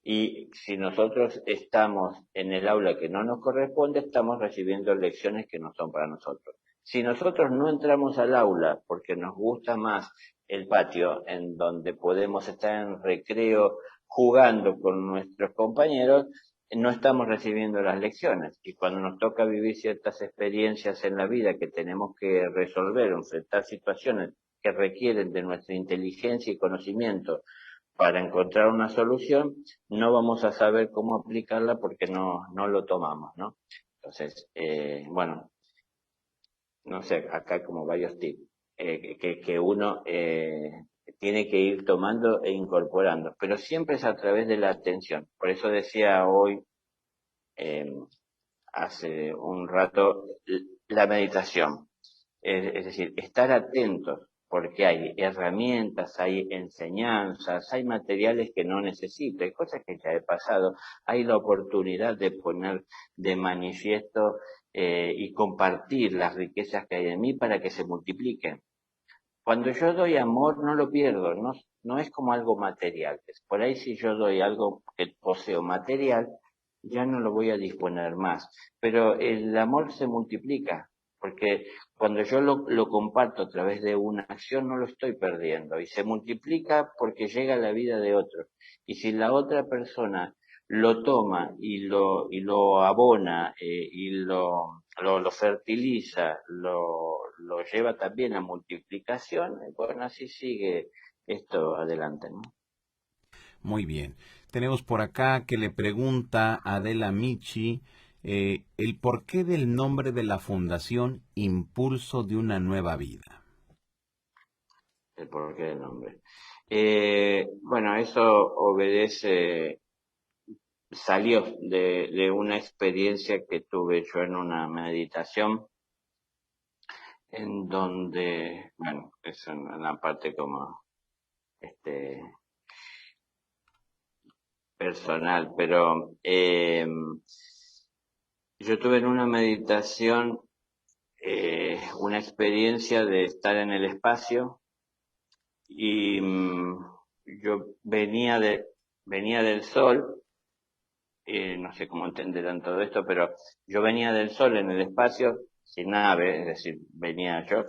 Y si nosotros estamos en el aula que no nos corresponde, estamos recibiendo lecciones que no son para nosotros. Si nosotros no entramos al aula porque nos gusta más el patio en donde podemos estar en recreo jugando con nuestros compañeros, no estamos recibiendo las lecciones. Y cuando nos toca vivir ciertas experiencias en la vida que tenemos que resolver, enfrentar situaciones que requieren de nuestra inteligencia y conocimiento para encontrar una solución, no vamos a saber cómo aplicarla porque no lo tomamos, ¿no? Entonces, bueno, no sé, acá hay como varios tips que uno tiene que ir tomando e incorporando, pero siempre es a través de la atención. Por eso decía hoy, eh, hace un rato, la meditación. Es decir, estar atentos, porque hay herramientas, hay enseñanzas, hay materiales que no necesito, hay cosas que ya he pasado, hay la oportunidad de poner de manifiesto y compartir las riquezas que hay en mí para que se multipliquen. Cuando yo doy amor no lo pierdo, no es como algo material. Por ahí si yo doy algo que poseo material, ya no lo voy a disponer más. Pero el amor se multiplica, porque cuando yo lo comparto a través de una acción no lo estoy perdiendo y se multiplica porque llega a la vida de otro. Y si la otra persona lo toma y lo abona lo fertiliza, lo lleva también a multiplicación, bueno, así sigue esto adelante, ¿no? Muy bien. Tenemos por acá que le pregunta a Adela Michi el porqué del nombre de la fundación Impulso de una Nueva Vida. El porqué del nombre. Bueno, eso obedece, salió de una experiencia que tuve yo en una meditación, en donde, bueno, es una parte como este personal, pero yo tuve en una meditación una experiencia de estar en el espacio y yo venía del sol, no sé cómo entenderán todo esto, pero yo venía del sol en el espacio sin nave, es decir, venía yo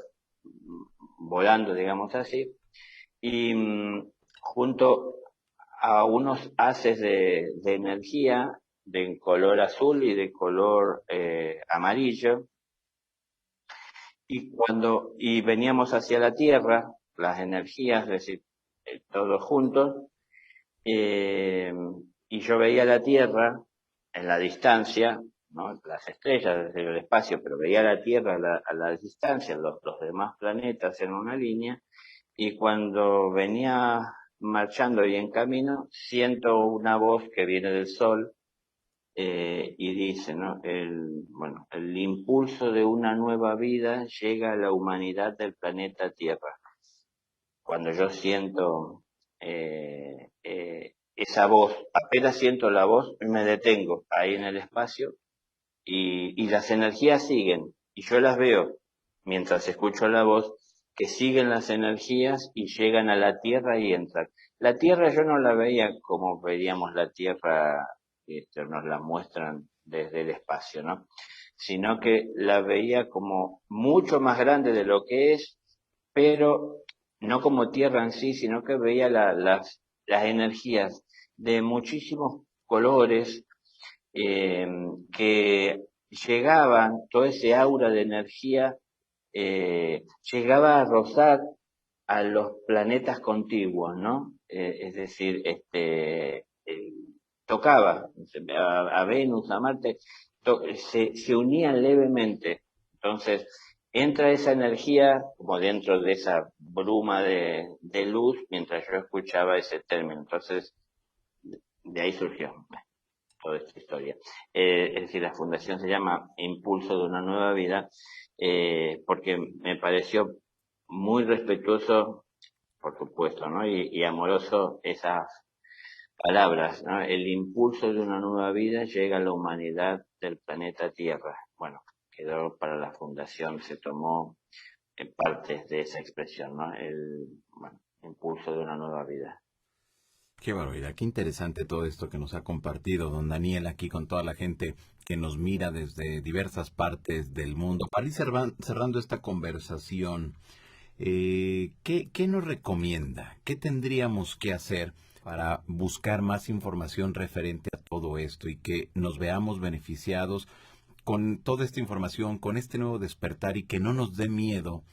volando, digamos así, y junto a unos haces de energía de color azul y de color amarillo, y veníamos hacia la Tierra, las energías, es decir, todos juntos, eh, y yo veía la Tierra en la distancia, ¿no? Las estrellas desde el espacio, pero veía la Tierra a la distancia, los demás planetas en una línea, y cuando venía marchando y en camino, siento una voz que viene del Sol y dice, ¿no? Bueno, el impulso de una nueva vida llega a la humanidad del planeta Tierra. Cuando yo siento esa voz, apenas siento la voz, me detengo ahí en el espacio y las energías siguen y yo las veo mientras escucho la voz que siguen las energías y llegan a la Tierra y entran. La Tierra yo no la veía como veríamos la Tierra, nos la muestran desde el espacio, ¿no? Sino que la veía como mucho más grande de lo que es, pero no como Tierra en sí, sino que veía las energías de muchísimos colores, eh, que llegaban, todo ese aura de energía llegaba a rozar a los planetas contiguos, ¿no? Es decir, tocaba a Venus, a Marte, se unían levemente. Entonces, entra esa energía como dentro de esa bruma de luz mientras yo escuchaba ese término. Entonces, de ahí surgió toda esta historia. Es decir, la fundación se llama Impulso de una Nueva Vida, porque me pareció muy respetuoso, por supuesto, ¿no? Y amoroso esas palabras, ¿no? El impulso de una nueva vida llega a la humanidad del planeta Tierra. Bueno, quedó para la fundación, se tomó partes de esa expresión, ¿no? Bueno, impulso de una nueva vida. Qué barbaridad, qué interesante todo esto que nos ha compartido don Daniel aquí con toda la gente que nos mira desde diversas partes del mundo. Para ir cerrando esta conversación, ¿qué nos recomienda? ¿Qué tendríamos que hacer para buscar más información referente a todo esto y que nos veamos beneficiados con toda esta información, con este nuevo despertar y que no nos dé miedo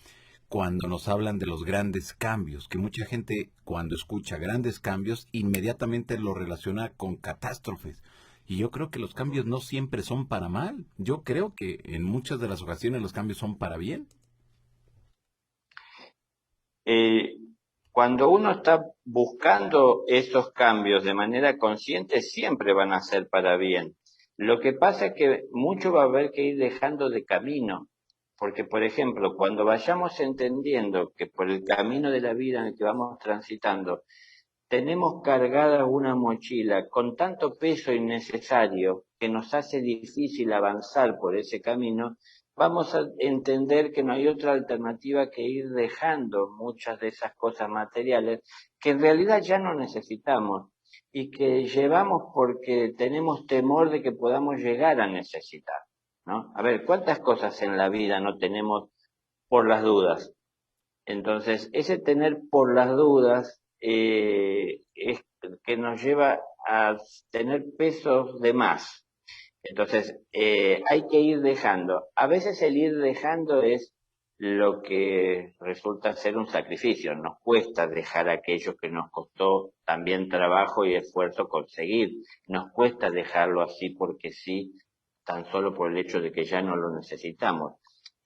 cuando nos hablan de los grandes cambios, que mucha gente cuando escucha grandes cambios inmediatamente lo relaciona con catástrofes? Y yo creo que los cambios no siempre son para mal. Yo creo que en muchas de las ocasiones los cambios son para bien. Eh, Cuando uno está buscando esos cambios de manera consciente, siempre van a ser para bien. Lo que pasa es que mucho va a haber que ir dejando de camino, porque, por ejemplo, cuando vayamos entendiendo que por el camino de la vida en el que vamos transitando, tenemos cargada una mochila con tanto peso innecesario que nos hace difícil avanzar por ese camino, vamos a entender que no hay otra alternativa que ir dejando muchas de esas cosas materiales que en realidad ya no necesitamos y que llevamos porque tenemos temor de que podamos llegar a necesitar, ¿no? A ver, ¿cuántas cosas en la vida no tenemos por las dudas? Entonces, ese tener por las dudas es que nos lleva a tener pesos de más. Entonces, hay que ir dejando. A veces el ir dejando es lo que resulta ser un sacrificio. Nos cuesta dejar aquello que nos costó también trabajo y esfuerzo conseguir. Nos cuesta dejarlo así porque sí, tan solo por el hecho de que ya no lo necesitamos.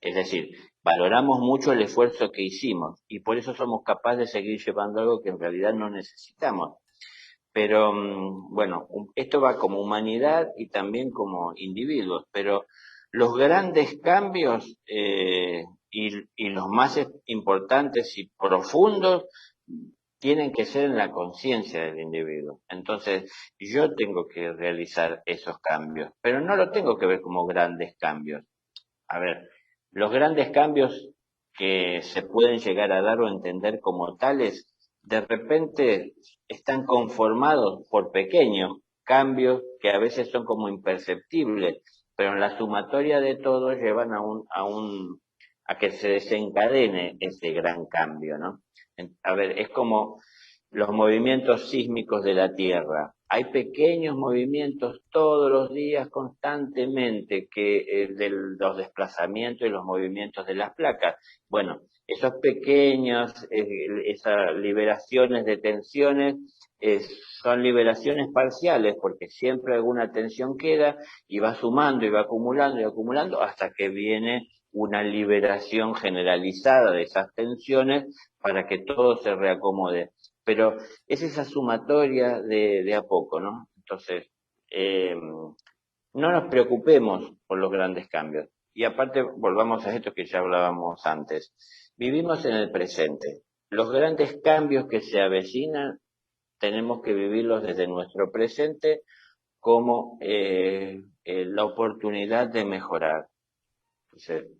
Es decir, valoramos mucho el esfuerzo que hicimos y por eso somos capaces de seguir llevando algo que en realidad no necesitamos. Pero bueno, esto va como humanidad y también como individuos, pero los grandes cambios y los más importantes y profundos tienen que ser en la conciencia del individuo. Entonces, yo tengo que realizar esos cambios, pero no lo tengo que ver como grandes cambios. A ver, los grandes cambios que se pueden llegar a dar o entender como tales, de repente están conformados por pequeños cambios que a veces son como imperceptibles, pero en la sumatoria de todos llevan a que se desencadene ese gran cambio, ¿no? A ver, es como los movimientos sísmicos de la Tierra. Hay pequeños movimientos todos los días constantemente de los desplazamientos y los movimientos de las placas. Bueno, esos pequeños, esas liberaciones de tensiones, son liberaciones parciales porque siempre alguna tensión queda y va sumando y va acumulando y acumulando hasta que viene una liberación generalizada de esas tensiones para que todo se reacomode. Pero es esa sumatoria de a poco, ¿no? Entonces, no nos preocupemos por los grandes cambios. Y aparte, volvamos a esto que ya hablábamos antes. Vivimos en el presente. Los grandes cambios que se avecinan tenemos que vivirlos desde nuestro presente como la oportunidad de mejorar. Entonces,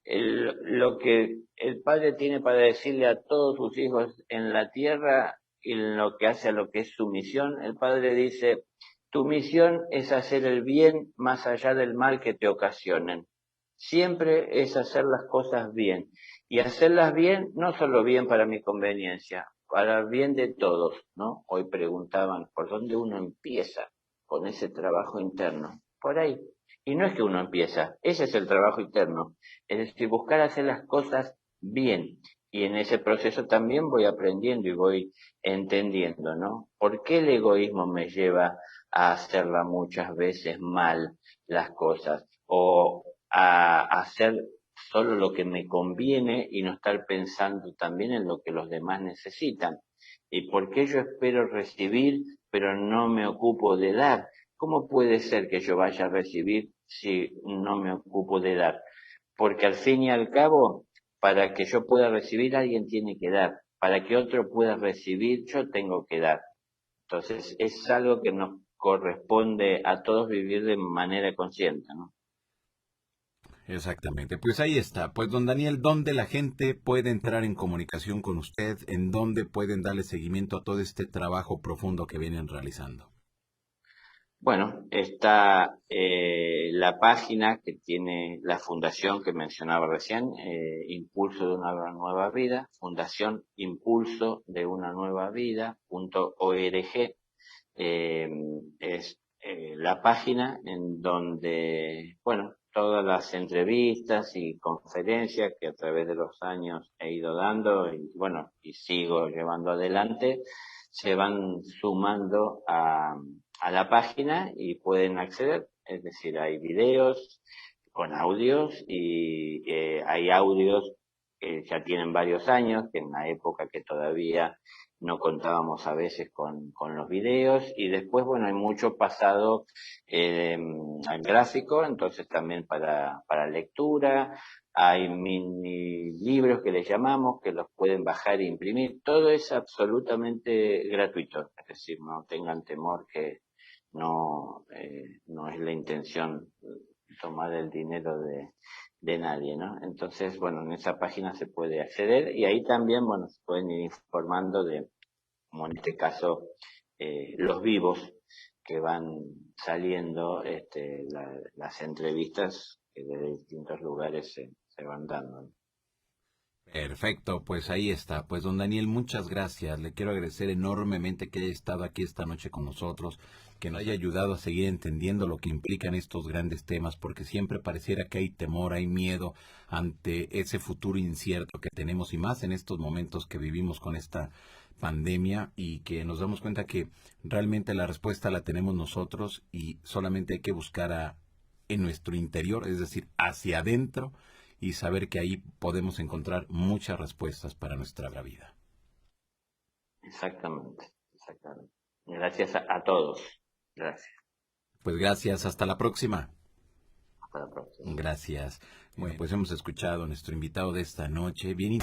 lo que el padre tiene para decirle a todos sus hijos en la tierra y en lo que hace a lo que es su misión, el padre dice, tu misión es hacer el bien más allá del mal que te ocasionen. Siempre es hacer las cosas bien. Y hacerlas bien, no solo bien para mi conveniencia, para el bien de todos, ¿no? Hoy preguntaban, ¿por dónde uno empieza con ese trabajo interno? Por ahí. Y no es que uno empieza, ese es el trabajo interno. Es decir, buscar hacer las cosas bien. Y en ese proceso también voy aprendiendo y voy entendiendo, ¿no? ¿Por qué el egoísmo me lleva a hacerla muchas veces mal las cosas? O a hacer solo lo que me conviene y no estar pensando también en lo que los demás necesitan. ¿Y por qué yo espero recibir, pero no me ocupo de dar? ¿Cómo puede ser que yo vaya a recibir si no me ocupo de dar? Porque al fin y al cabo, para que yo pueda recibir, alguien tiene que dar. Para que otro pueda recibir, yo tengo que dar. Entonces, es algo que nos corresponde a todos vivir de manera consciente, ¿no? Exactamente. Pues ahí está. Pues don Daniel, ¿dónde la gente puede entrar en comunicación con usted? ¿En dónde pueden darle seguimiento a todo este trabajo profundo que vienen realizando? Bueno, está la página que tiene la fundación que mencionaba recién, Impulso de una Nueva Vida, Fundación Impulso de una Nueva Vida.org. Es la página en donde, bueno, todas las entrevistas y conferencias que a través de los años he ido dando y bueno, y sigo llevando adelante, se van sumando a la página y pueden acceder. Es decir, hay videos con audios y hay audios que ya tienen varios años, que en la época que todavía no contábamos a veces con los videos, y después, bueno, hay mucho pasado al gráfico, entonces también para lectura, hay mini libros que les llamamos, que los pueden bajar e imprimir, todo es absolutamente gratuito, es decir, no tengan temor que no es la intención tomar el dinero de nadie, ¿no? Entonces, bueno, en esa página se puede acceder y ahí también, bueno, se pueden ir informando de, como en este caso, los vivos que van saliendo, las entrevistas que desde distintos lugares se van dando, ¿no? Perfecto, pues ahí está. Pues don Daniel, muchas gracias. Le quiero agradecer enormemente que haya estado aquí esta noche con nosotros, que nos haya ayudado a seguir entendiendo lo que implican estos grandes temas, porque siempre pareciera que hay temor, hay miedo ante ese futuro incierto que tenemos y más en estos momentos que vivimos con esta pandemia y que nos damos cuenta que realmente la respuesta la tenemos nosotros y solamente hay que buscar en nuestro interior, es decir, hacia adentro y saber que ahí podemos encontrar muchas respuestas para nuestra vida. Exactamente, exactamente. Gracias a todos. Gracias. Pues gracias, hasta la próxima. Hasta la próxima. Gracias. Bueno, pues hemos escuchado a nuestro invitado de esta noche, bien